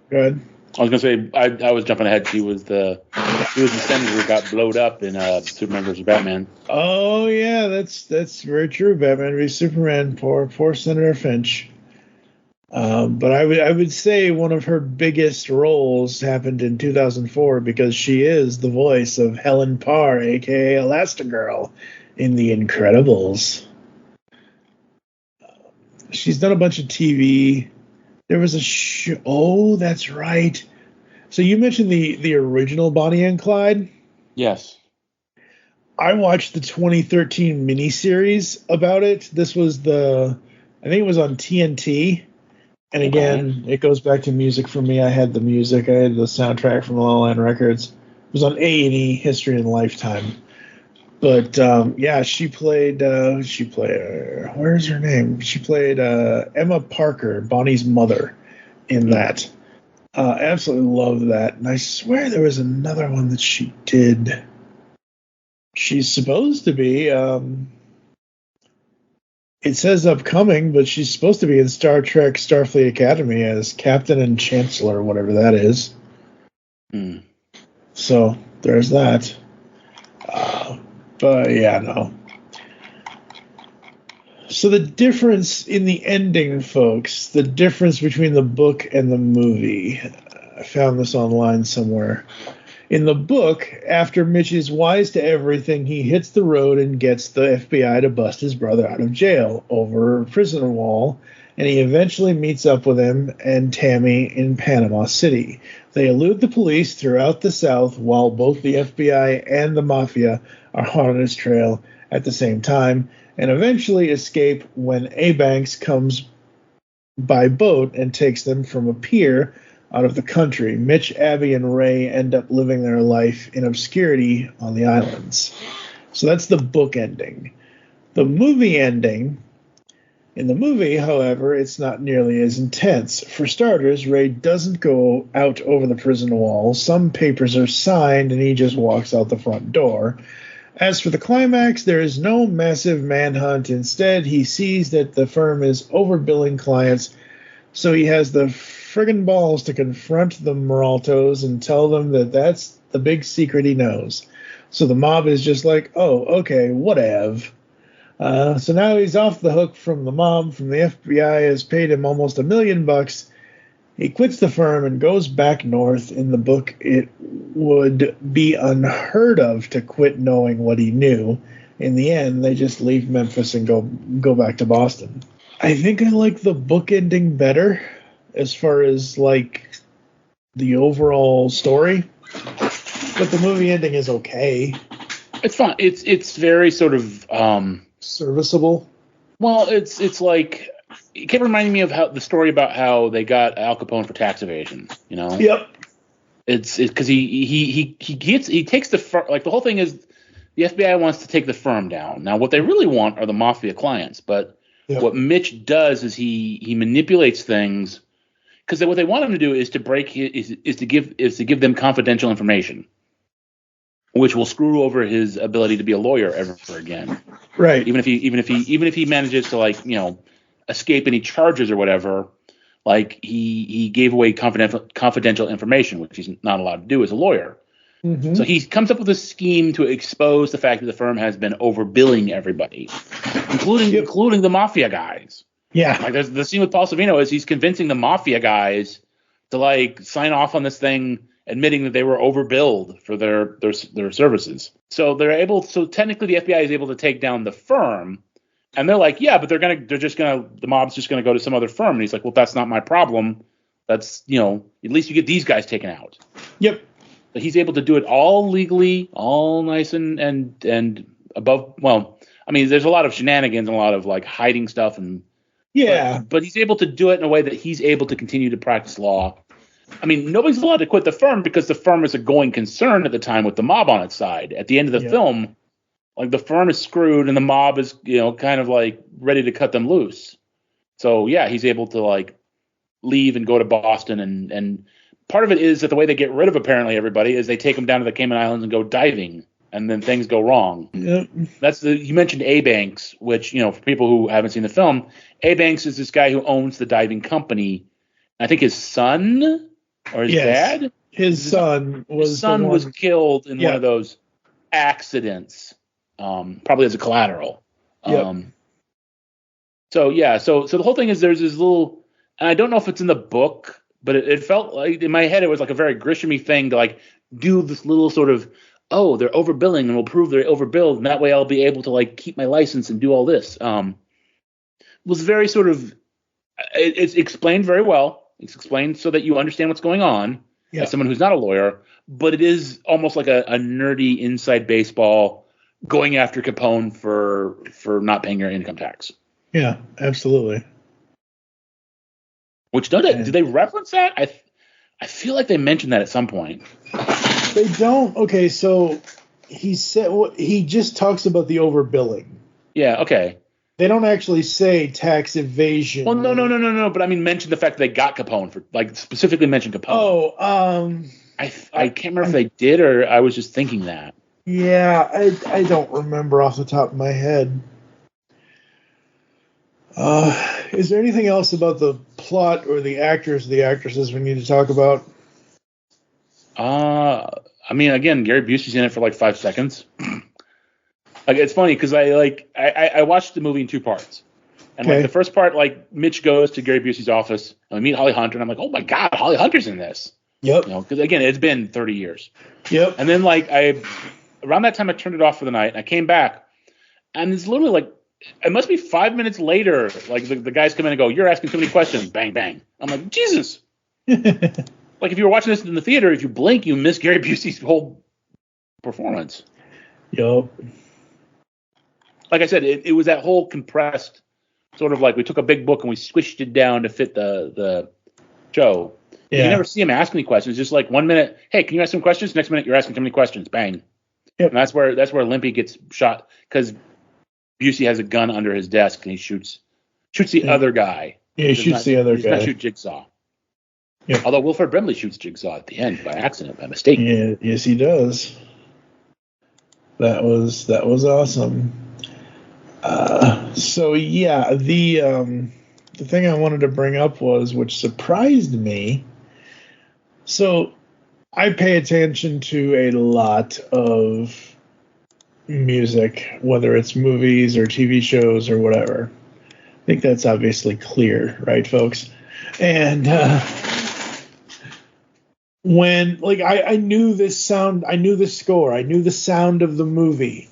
[SPEAKER 3] go ahead.
[SPEAKER 4] I was gonna say I was jumping ahead. She was the senator who got blowed up in Superman vs. Batman.
[SPEAKER 3] Oh yeah, that's very true. Batman v Superman. Poor Senator Finch. But I would say one of her biggest roles happened in 2004 because she is the voice of Helen Parr, aka Elastigirl, in The Incredibles. She's done a bunch of TV. There was a show. Oh, that's right. So you mentioned the original Bonnie and Clyde?
[SPEAKER 4] Yes.
[SPEAKER 3] I watched the 2013 miniseries about it. This was I think it was on TNT. And again, it goes back to music for me. I had the music. I had the soundtrack from La La Land Records. It was on A&E, History and Lifetime. But she played. Where's her name? She played Emma Parker, Bonnie's mother, in that. Absolutely love that. And I swear there was another one that she did. She's supposed to be. It says upcoming, but she's supposed to be in Star Trek Starfleet Academy as Captain and Chancellor, whatever that is. So there's that. But yeah, no. So the difference in the ending, folks, the difference between the book and the movie, I found this online somewhere. In the book, after Mitch is wise to everything, he hits the road and gets the FBI to bust his brother out of jail over a prison wall, and he eventually meets up with him and Tammy in Panama City. They elude the police throughout the South while both the FBI and the Mafia are hot on his trail at the same time, and eventually escape when A-Banks comes by boat and takes them from a pier out of the country. Mitch, Abby, and Ray end up living their life in obscurity on the islands. So that's the book ending. The movie ending In the movie, however, it's not nearly as intense. For starters, Ray doesn't go out over the prison wall. Some papers are signed, and he just walks out the front door. As for the climax, there is no massive manhunt. Instead, he sees that the firm is overbilling clients, so he has the friggin' balls to confront the Moraltos and tell them that that's the big secret he knows. So the mob is just like, oh, okay, whatever. So now he's off the hook from the mob, from the FBI has paid him almost $1 million. He quits the firm and goes back north. In the book, it would be unheard of to quit knowing what he knew. In the end, they just leave Memphis and go back to Boston. I think I like the book ending better as far as like the overall story, but the movie ending is okay.
[SPEAKER 4] It's fine. It's very sort of
[SPEAKER 3] serviceable.
[SPEAKER 4] Well, it's like it kept reminding me of how the story about how they got Al Capone for tax evasion. You know.
[SPEAKER 3] Yep.
[SPEAKER 4] It's because he takes the firm. Like the whole thing is the FBI wants to take the firm down. Now what they really want are the mafia clients, but what Mitch does is he manipulates things because what they want him to do is to give them confidential information, which will screw over his ability to be a lawyer ever again.
[SPEAKER 3] Right.
[SPEAKER 4] Even if he manages to escape any charges or whatever, like he gave away confidential information, which he's not allowed to do as a lawyer. Mm-hmm. So he comes up with a scheme to expose the fact that the firm has been overbilling everybody, including the mafia guys.
[SPEAKER 3] Yeah.
[SPEAKER 4] Like there's the scene with Paul Sorvino is he's convincing the mafia guys to sign off on this thing, admitting that they were overbilled for their services. So technically the FBI is able to take down the firm, and they're like, yeah, but the mob's just gonna go to some other firm. And he's like, well, that's not my problem. That's, at least you get these guys taken out.
[SPEAKER 3] Yep.
[SPEAKER 4] But he's able to do it all legally, all nice and above. Well, I mean, there's a lot of shenanigans and a lot of hiding stuff but he's able to do it in a way that he's able to continue to practice law. I mean, nobody's allowed to quit the firm because the firm is a going concern at the time with the mob on its side. At the end of the film, the firm is screwed and the mob is, kind of ready to cut them loose. So yeah, he's able to leave and go to Boston and part of it is that the way they get rid of apparently everybody is they take them down to the Cayman Islands and go diving, and then things go wrong.
[SPEAKER 3] Yep.
[SPEAKER 4] You mentioned A-Banks, which, for people who haven't seen the film, A-Banks is this guy who owns the diving company. I think his son or his dad?
[SPEAKER 3] His son
[SPEAKER 4] was killed in one of those accidents, probably as a collateral.
[SPEAKER 3] Yep.
[SPEAKER 4] So the whole thing is there's this little, and I don't know if it's in the book, but it felt like in my head it was like a very Grisham-y thing to do this little sort of, oh, they're overbilling and we'll prove they're overbilled, and that way I'll be able to keep my license and do all this. Was very sort of, it's explained very well. It's explained so that you understand what's going on as someone who's not a lawyer, but it is almost like a nerdy inside baseball going after Capone for not paying your income tax.
[SPEAKER 3] Yeah, absolutely.
[SPEAKER 4] Which do they reference that? I feel like they mentioned that at some point.
[SPEAKER 3] They don't. Okay, so he just talks about the overbilling.
[SPEAKER 4] Yeah. Okay.
[SPEAKER 3] They don't actually say tax evasion.
[SPEAKER 4] Well, no. But I mean, mention the fact that they got Capone for specifically mention Capone.
[SPEAKER 3] Oh,
[SPEAKER 4] I can't remember if they did or I was just thinking that.
[SPEAKER 3] Yeah, I don't remember off the top of my head. Is there anything else about the plot or the actors or the actresses we need to talk about?
[SPEAKER 4] I mean, again, Gary Busey's in it for 5 seconds. It's funny because I watched the movie in 2 parts. And the first part, Mitch goes to Gary Busey's office and we meet Holly Hunter, and I'm like, oh my God, Holly Hunter's in this.
[SPEAKER 3] Yep.
[SPEAKER 4] Because again, it's been 30 years.
[SPEAKER 3] Yep.
[SPEAKER 4] And then around that time I turned it off for the night and I came back and it's literally it must be 5 minutes later, the guys come in and go, you're asking too many questions. Bang, bang. I'm like, Jesus. If you were watching this in the theater, if you blink, you miss Gary Busey's whole performance.
[SPEAKER 3] Yup.
[SPEAKER 4] Like I said, it was that whole compressed sort of we took a big book and we squished it down to fit the show. Yeah. You never see him ask any questions. Just 1 minute, hey, can you ask some questions? Next minute, you're asking too many questions. Bang. Yep. And that's where Limpy gets shot because Busey has a gun under his desk and he shoots Shoots the other guy.
[SPEAKER 3] Yeah, he shoots the other guy.
[SPEAKER 4] He does not shoot Jigsaw.
[SPEAKER 3] Yep.
[SPEAKER 4] Although Wilford Brimley shoots Jigsaw at the end by accident, by mistake.
[SPEAKER 3] Yeah, yes, he does. That was awesome. So yeah, the thing I wanted to bring up was, which surprised me. So I pay attention to a lot of music, whether it's movies or TV shows or whatever. I think that's obviously clear, right, folks? And when, like, I knew this sound, I knew the score, I knew the sound of the movie.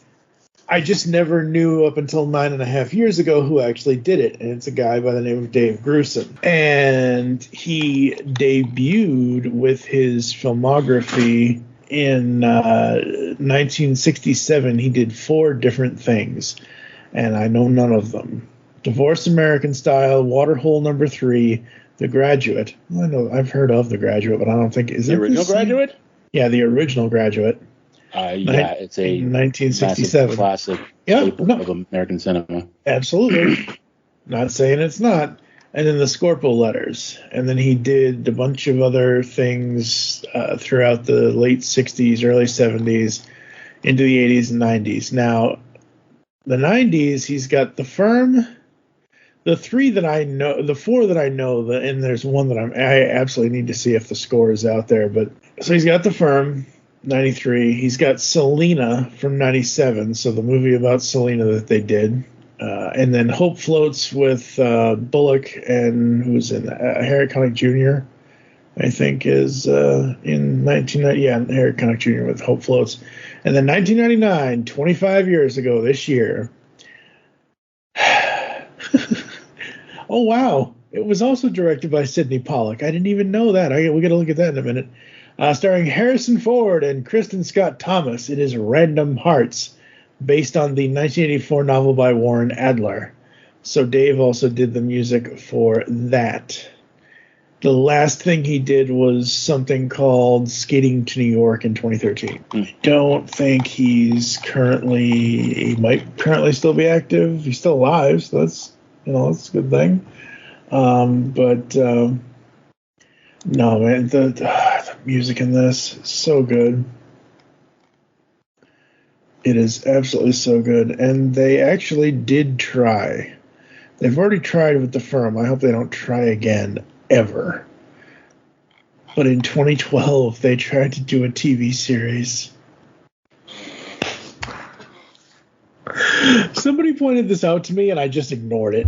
[SPEAKER 3] I just never knew up until 9.5 years ago who actually did it. And it's a guy by the name of Dave Grisham. And he debuted with his filmography in 1967. He did 4 different things, and I know none of them. Divorce American Style, Waterhole Number 3, The Graduate. I know I've heard of The Graduate, but I don't think is
[SPEAKER 4] the original Graduate.
[SPEAKER 3] Yeah, The Original Graduate.
[SPEAKER 4] Yeah, it's a
[SPEAKER 3] 1967
[SPEAKER 4] classic of American cinema.
[SPEAKER 3] Absolutely. Not saying it's not. And then the Scorpo Letters. And then he did a bunch of other things throughout the late 60s, early 70s, into the 80s and 90s. Now, the 90s, he's got The Firm, the 3 that I know, the 4 that I know, and there's one that I absolutely need to see if the score is out there. But so he's got The Firm, 93. He's got Selena from 97, so the movie about Selena that they did. And then Hope Floats with Bullock and who's in Harry Connick Jr. I think is in 1990. Yeah, Harry Connick Jr. with Hope Floats. And then 1999, 25 years ago this year. Oh, wow. It was also directed by Sidney Pollack. I didn't even know that. We got to look at that in a minute. Starring Harrison Ford and Kristen Scott Thomas. It is Random Hearts, based on the 1984 novel by Warren Adler. So Dave also did the music for that. The last thing he did was something called Skating to New York in 2013. I don't think he might currently still be active. He's still alive, so that's a good thing. No, man, the music in this is so good. It is absolutely so good. And they actually did try. They've already tried with The Firm. I hope they don't try again, ever. But in 2012, they tried to do a TV series. Somebody pointed this out to me, and I just ignored it.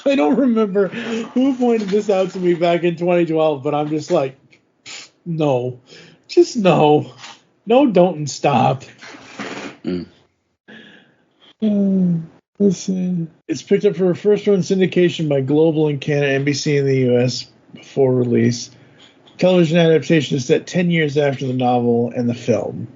[SPEAKER 3] I don't remember who pointed this out to me back in 2012, but I'm just like, no. Just no. No, don't, and stop. Let's see. It's picked up for a first-run syndication by Global in Canada, NBC in the U.S. before release. Television adaptation is set 10 years after the novel and the film.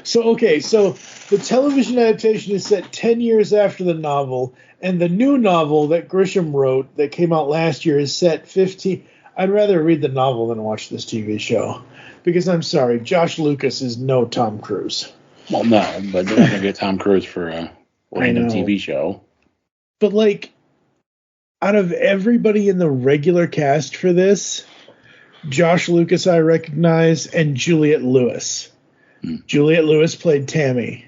[SPEAKER 3] So the television adaptation is set 10 years after the novel, and the new novel that Grisham wrote that came out last year is set 15. I'd rather read the novel than watch this TV show, because I'm sorry, Josh Lucas is no Tom Cruise.
[SPEAKER 4] Well, no, but they're not going to get Tom Cruise for a random TV show.
[SPEAKER 3] But, like, out of everybody in the regular cast for this, Josh Lucas I recognize, and Juliette Lewis. Juliette Lewis played Tammy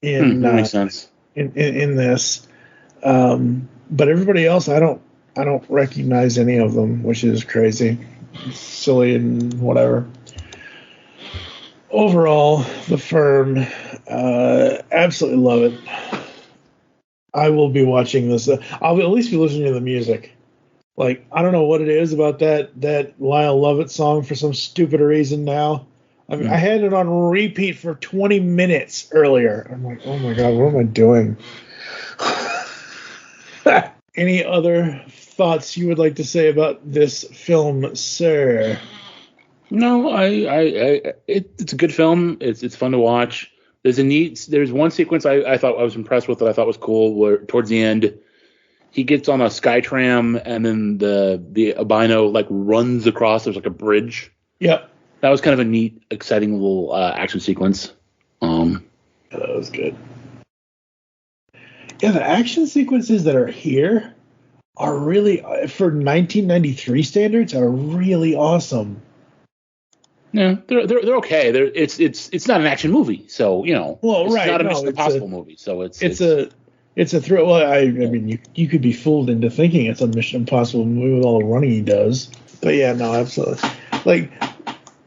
[SPEAKER 3] in
[SPEAKER 4] that makes sense.
[SPEAKER 3] in this. But everybody else, I don't recognize any of them, which is crazy. It's silly and whatever. Overall, The Firm, absolutely love it. I will be watching this. I'll at least be listening to the music. Like, I don't know what it is about that Lyle Lovett song for some stupid reason now. I mean, I had it on repeat for 20 minutes earlier. I'm like, oh my God, what am I doing? Any other thoughts you would like to say about this film, sir?
[SPEAKER 4] No, it's a good film. It's fun to watch. There's one sequence I thought I was impressed with that I thought was cool, where towards the end he gets on a sky tram and then the albino like runs across. There's like a bridge.
[SPEAKER 3] Yep.
[SPEAKER 4] That was kind of a neat, exciting little action sequence.
[SPEAKER 3] That was good. Yeah, the action sequences that are here are really, for 1993 standards, are really awesome.
[SPEAKER 4] Yeah, they're okay. It's not an action movie, so it's not a Mission Impossible movie. So it's
[SPEAKER 3] a thrill. Well, I mean, you could be fooled into thinking it's a Mission Impossible movie with all the running he does. But yeah, no, absolutely.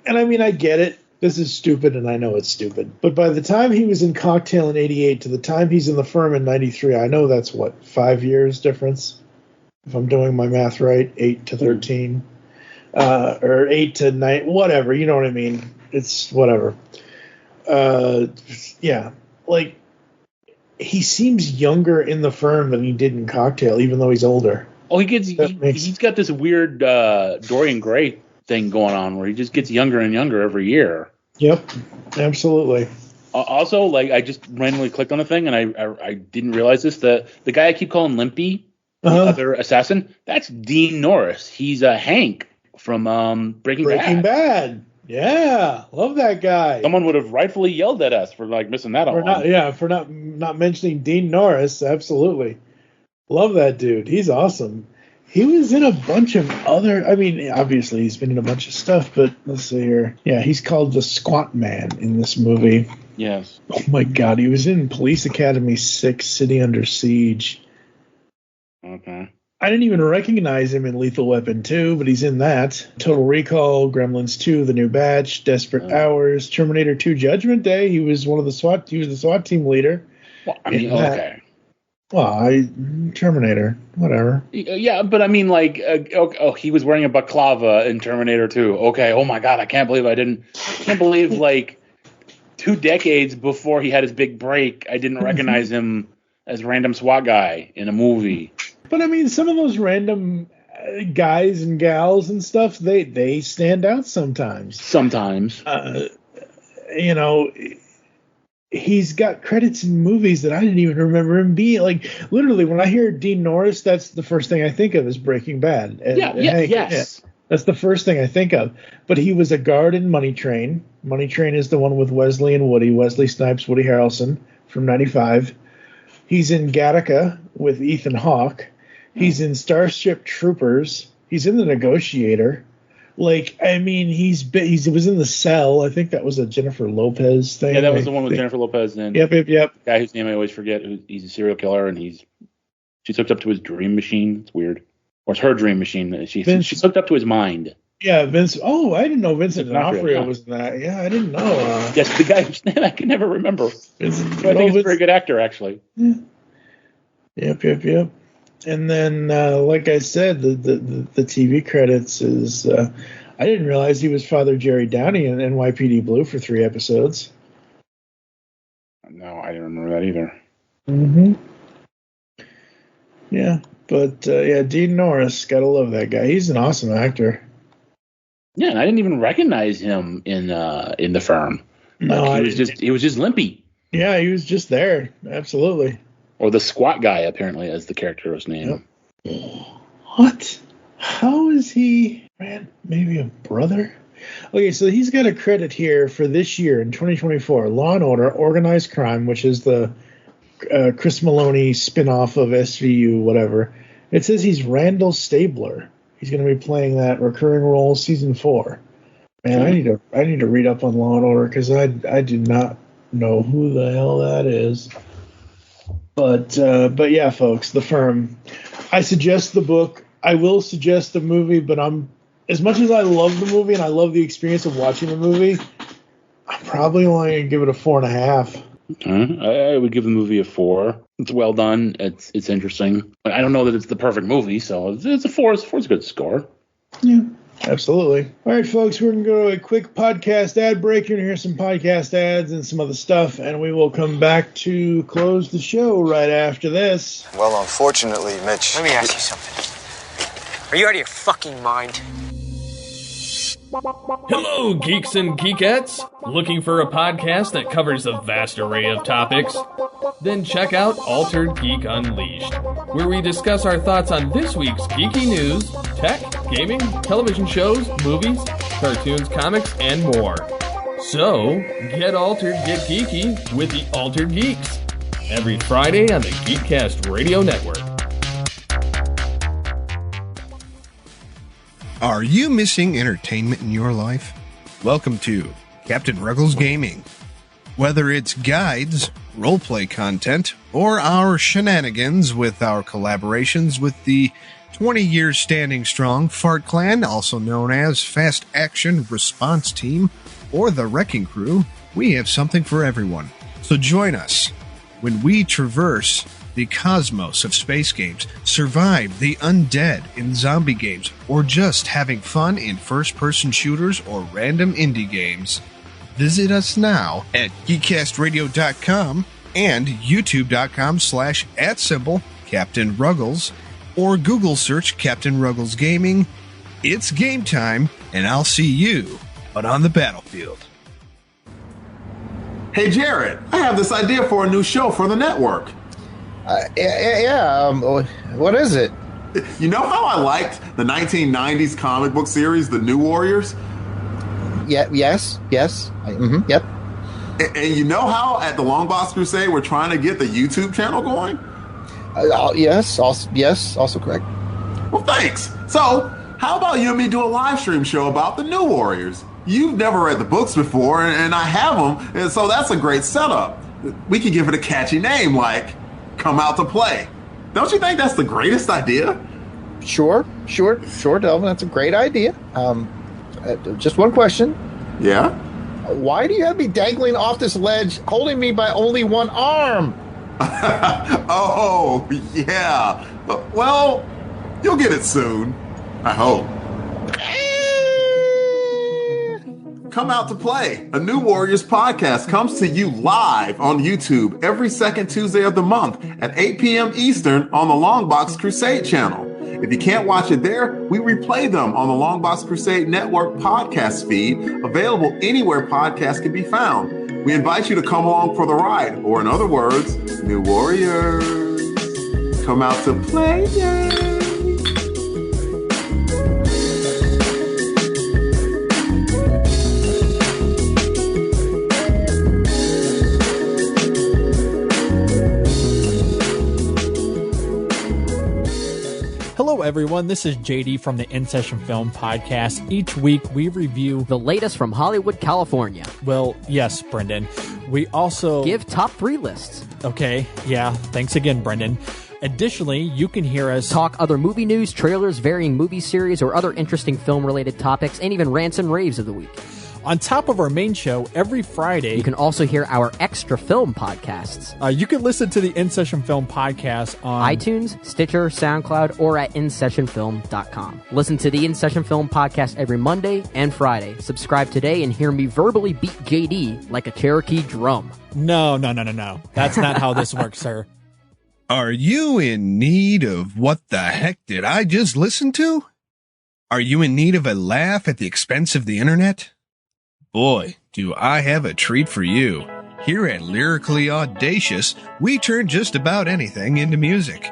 [SPEAKER 3] And I mean, I get it. This is stupid, and I know it's stupid. But by the time he was in Cocktail in '88 to the time he's in The Firm in '93, I know that's 5 years difference, if I'm doing my math right, 8 to 13. Or 8 to 9, whatever, you know what I mean? It's whatever. Yeah, he seems younger in The Firm than he did in Cocktail, even though he's older.
[SPEAKER 4] Oh, he's got this weird Dorian Gray thing going on where he just gets younger and younger every year.
[SPEAKER 3] Yep, absolutely.
[SPEAKER 4] Also, I just randomly clicked on a thing and I didn't realize this. The guy I keep calling Limpy, the other assassin, that's Dean Norris. He's Hank from Breaking
[SPEAKER 3] Bad. Yeah, love that guy.
[SPEAKER 4] Someone would have rightfully yelled at us for missing that on.
[SPEAKER 3] For not mentioning Dean Norris. Absolutely, love that dude. He's awesome. He was in a bunch of other. I mean, obviously he's been in a bunch of stuff, but let's see here. Yeah, he's called the Squat Man in this movie.
[SPEAKER 4] Yes.
[SPEAKER 3] Oh my God, he was in Police Academy 6, City Under Siege.
[SPEAKER 4] Okay.
[SPEAKER 3] I didn't even recognize him in Lethal Weapon 2, but he's in that. Total Recall, Gremlins 2, The New Batch, Desperate Hours, Terminator 2, Judgment Day. He was the SWAT team leader.
[SPEAKER 4] Well, I mean, okay.
[SPEAKER 3] Well, Terminator, whatever.
[SPEAKER 4] Yeah, but I mean, he was wearing a baklava in Terminator 2. Okay, oh my God, I can't believe 2 decades before he had his big break, I didn't recognize him as a random SWAT guy in a movie.
[SPEAKER 3] But I mean, some of those random guys and gals and stuff, they stand out sometimes. He's got credits in movies that I didn't even remember him being. Literally, when I hear Dean Norris, that's the first thing I think of is Breaking Bad.
[SPEAKER 4] Yes.
[SPEAKER 3] That's the first thing I think of. But he was a guard in Money Train. Money Train is the one with Wesley and Woody. Wesley Snipes, Woody Harrelson from '95. He's in Gattaca with Ethan Hawke. He's in Starship Troopers. He's in The Negotiator. He was in The Cell. I think that was a Jennifer Lopez thing.
[SPEAKER 4] Yeah, that was the one with Jennifer Lopez and
[SPEAKER 3] Yep.
[SPEAKER 4] The guy whose name I always forget. He's a serial killer and she's hooked up to his dream machine. It's weird. Or it's her dream machine. She's hooked up to his mind.
[SPEAKER 3] Yeah, Vince. Oh, I didn't know Vincent D'Onofrio was in that. Yeah, I didn't know.
[SPEAKER 4] Yes, the guy whose name I can never remember. I think he's a very good actor, actually.
[SPEAKER 3] Yeah. Yep. And then, like I said, the TV credits is. I didn't realize he was Father Jerry Downey in NYPD Blue for 3 episodes.
[SPEAKER 4] No, I didn't remember that either.
[SPEAKER 3] Mm-hmm. Yeah, but Dean Norris, gotta love that guy. He's an awesome actor.
[SPEAKER 4] Yeah, and I didn't even recognize him in The Firm.
[SPEAKER 3] No,
[SPEAKER 4] he was just Limpy.
[SPEAKER 3] Yeah, he was just there. Absolutely.
[SPEAKER 4] Or the Squat Guy, apparently, as the character's name.
[SPEAKER 3] Yep. What? How is he? Man, maybe a brother? Okay, so he's got a credit here for this year in 2024. Law and Order, Organized Crime, which is the Chris Maloney spinoff of SVU, whatever. It says he's Randall Stabler. He's going to be playing that recurring role season 4. Man, I need to read up on Law and Order because I do not know who the hell that is. But yeah, folks, The Firm. I suggest the book. I will suggest the movie, but as much as I love the movie and I love the experience of watching the movie, I'm probably only going to give it a 4.5.
[SPEAKER 4] I would give the movie a 4. It's well done. It's interesting. I don't know that it's the perfect movie, so it's a 4. It's a good score.
[SPEAKER 3] Yeah, absolutely. All right, folks, we're going to go to a quick podcast ad break. You're going to hear some podcast ads and some other stuff, and we will come back to close the show right after this.
[SPEAKER 5] Well, unfortunately, Mitch...
[SPEAKER 6] Let me ask you something. Are you out of your fucking mind?
[SPEAKER 7] Hello, geeks and geekettes! Looking for a podcast that covers a vast array of topics? Then check out Altered Geek Unleashed, where we discuss our thoughts on this week's geeky news, tech, gaming, television shows, movies, cartoons, comics, and more. So, get altered, get geeky with the Altered Geeks, every Friday on the Geekcast Radio Network.
[SPEAKER 5] Are you missing entertainment in your life? Welcome to Captain Ruggles Gaming. Whether it's guides, roleplay content, or our shenanigans with our collaborations with the 20 years standing strong Fart Clan, also known as Fast Action Response Team, or the Wrecking Crew, we have something for everyone. So join us when we traverse the cosmos of space games, survive the undead in zombie games, or just having fun in first-person shooters or random indie games. Visit us now at geekcastradio.com and youtube.com/@Captain Ruggles, or Google search Captain Ruggles Gaming. It's game time, and I'll see you out on the battlefield.
[SPEAKER 8] Hey Jared, I have this idea for a new show for the network.
[SPEAKER 9] What is it?
[SPEAKER 8] You know how I liked the 1990s comic book series, The New Warriors?
[SPEAKER 9] Yep.
[SPEAKER 8] And you know how at the Long Box Crusade we're trying to get the YouTube channel going?
[SPEAKER 9] Yes, also correct.
[SPEAKER 8] Well, thanks. So, how about you and me do a live stream show about the New Warriors? You've never read the books before, and I have them, and so that's a great setup. We could give it a catchy name like Come Out to Play. Don't you think that's the greatest idea?
[SPEAKER 9] Sure, Delvin. That's a great idea. Just one question.
[SPEAKER 8] Yeah?
[SPEAKER 9] Why do you have me dangling off this ledge, holding me by only one arm?
[SPEAKER 8] Oh, yeah. Well, you'll get it soon. I hope. Come Out to Play, a New Warriors podcast, comes to you live on YouTube every second Tuesday of the month at 8 p.m. Eastern on the Longbox Crusade channel. If you can't watch it there, we replay them on the Longbox Crusade Network podcast feed, available anywhere podcasts can be found. We invite you to come along for the ride, or in other words, New Warriors, come out to play.
[SPEAKER 10] Hello, everyone. This is JD from the In Session Film Podcast. Each week, we review
[SPEAKER 11] the latest from Hollywood, California.
[SPEAKER 10] Well, yes, Brendan. We also
[SPEAKER 11] give top 3 lists.
[SPEAKER 10] Okay. Yeah. Thanks again, Brendan. Additionally, you can hear us
[SPEAKER 11] talk other movie news, trailers, varying movie series, or other interesting film-related topics, and even rants and raves of the week.
[SPEAKER 10] On top of our main show, every Friday,
[SPEAKER 11] you can also hear our extra film podcasts.
[SPEAKER 10] You can listen to the In Session Film Podcast on
[SPEAKER 11] iTunes, Stitcher, SoundCloud, or at InSessionFilm.com. Listen to the In Session Film Podcast every Monday and Friday. Subscribe today and hear me verbally beat JD like a Cherokee drum.
[SPEAKER 10] No. That's not how this works, sir.
[SPEAKER 5] Are you in need of what the heck did I just listen to? Are you in need of a laugh at the expense of the internet? Boy, do I have a treat for you. Here at Lyrically Audacious, we turn just about anything into music.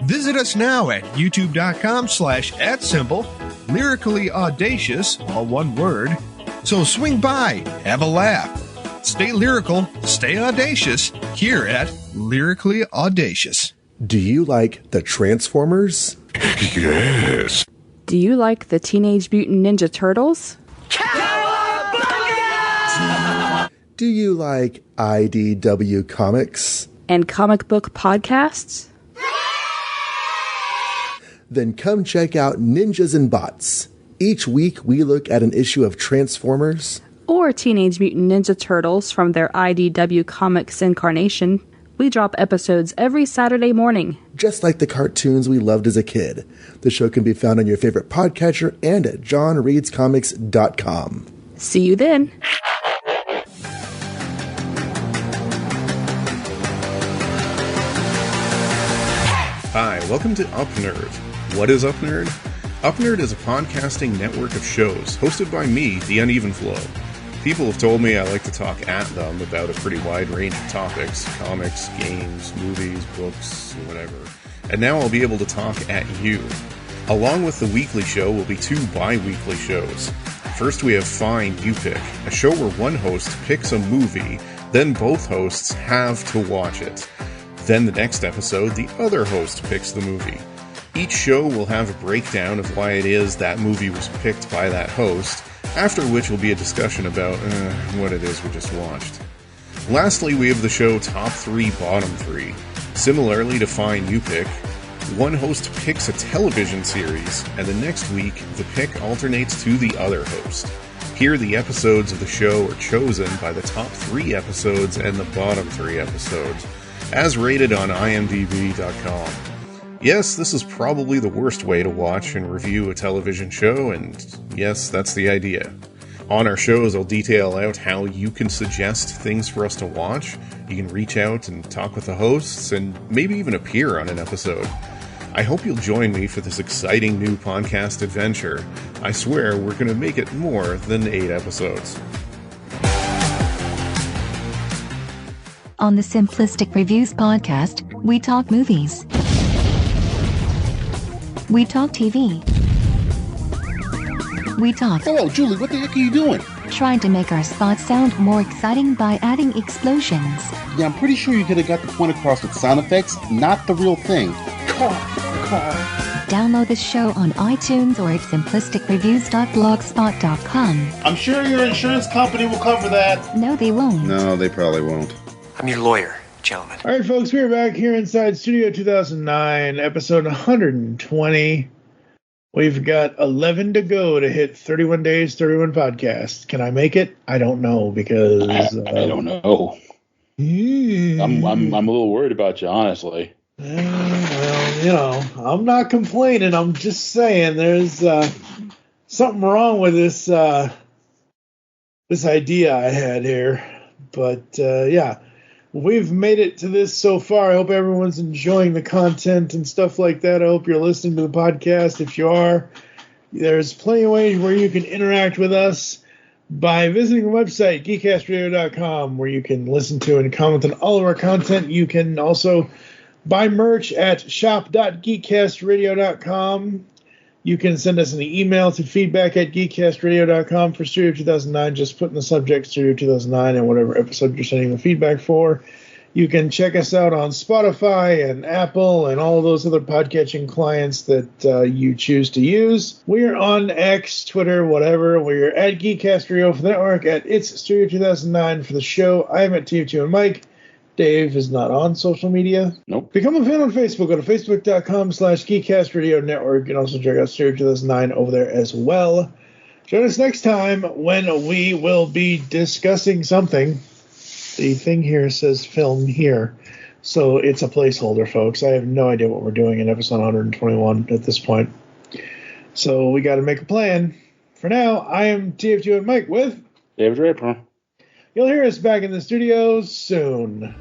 [SPEAKER 5] Visit us now at youtube.com/@Lyrically Audacious, all one word. So swing by, have a laugh. Stay lyrical, stay audacious, here at Lyrically Audacious.
[SPEAKER 12] Do you like the Transformers?
[SPEAKER 1] Yes.
[SPEAKER 13] Do you like the Teenage Mutant Ninja Turtles?
[SPEAKER 12] Do you like IDW Comics?
[SPEAKER 13] And comic book podcasts?
[SPEAKER 12] Then come check out Ninjas and Bots. Each week we look at an issue of Transformers
[SPEAKER 13] or Teenage Mutant Ninja Turtles from their IDW Comics incarnation. We drop episodes every Saturday morning.
[SPEAKER 12] Just like the cartoons we loved as a kid. The show can be found on your favorite podcatcher and at johnreadscomics.com.
[SPEAKER 13] See you then.
[SPEAKER 14] Hi, welcome to Up Nerd. What is Up Nerd? Up Nerd is a podcasting network of shows hosted by me, The Uneven Flow. People have told me I like to talk at them about a pretty wide range of topics, comics, games, movies, books, whatever. And now I'll be able to talk at you. Along with the weekly show will be 2 bi-weekly shows. First we have Find You Pick, a show where one host picks a movie, then both hosts have to watch it. Then the next episode, the other host picks the movie. Each show will have a breakdown of why it is that movie was picked by that host, after which will be a discussion about what it is we just watched. Lastly, we have the show Top 3, Bottom 3. Similarly to Fine You Pick, one host picks a television series, and the next week, the pick alternates to the other host. Here, the episodes of the show are chosen by the top 3 episodes and the bottom 3 episodes, as rated on imdb.com. Yes, this is probably the worst way to watch and review a television show, and yes, that's the idea. On our shows, I'll detail out how you can suggest things for us to watch. You can reach out and talk with the hosts, and maybe even appear on an episode. I hope you'll join me for this exciting new podcast adventure. I swear we're going to make it more than 8 episodes.
[SPEAKER 15] On the Simplistic Reviews podcast, we talk movies. We talk TV. We talk...
[SPEAKER 16] Hello, Julie, what the heck are you doing?
[SPEAKER 15] Trying to make our spots sound more exciting by adding explosions.
[SPEAKER 16] Yeah, I'm pretty sure you could have got the point across with sound effects, not the real thing. Car.
[SPEAKER 15] Download this show on iTunes or at simplisticreviews.blogspot.com.
[SPEAKER 16] I'm sure your insurance company will cover that.
[SPEAKER 15] No, they won't.
[SPEAKER 16] No, they probably won't.
[SPEAKER 6] I'm your lawyer, gentlemen.
[SPEAKER 3] All right, folks, we're back here inside Studio 2009, episode 120. We've got 11 to go to hit 31 days, 31 podcasts. Can I make it? I don't know, because...
[SPEAKER 4] I don't know. I'm a little worried about you, honestly.
[SPEAKER 3] Well, I'm not complaining. I'm just saying there's something wrong with this idea I had here. But, yeah. We've made it to this so far. I hope everyone's enjoying the content and stuff like that. I hope you're listening to the podcast. If you are, there's plenty of ways where you can interact with us by visiting the website, geekcastradio.com, where you can listen to and comment on all of our content. You can also buy merch at shop.geekcastradio.com. You can send us an email to feedback@geekcastradio.com for Studio 2009. Just put in the subject Studio 2009 and whatever episode you're sending the feedback for. You can check us out on Spotify and Apple and all those other podcatching clients that you choose to use. We're on X, Twitter, whatever. We're at Geekcast Radio for the network, at It's Studio 2009 for the show. I'm at TF2 and Mike. Dave is not on social media.
[SPEAKER 4] Nope.
[SPEAKER 3] Become a fan on Facebook. Go to facebook.com/Geekcast Radio Network. You can also check out Studio 2009 over there as well. Join us next time when we will be discussing something. The thing here says film here. So it's a placeholder, folks. I have no idea what we're doing in episode 121 at this point. So we got to make a plan. For now, I am TF2 and Mike with
[SPEAKER 4] David Draper.
[SPEAKER 3] You'll hear us back in the studio soon.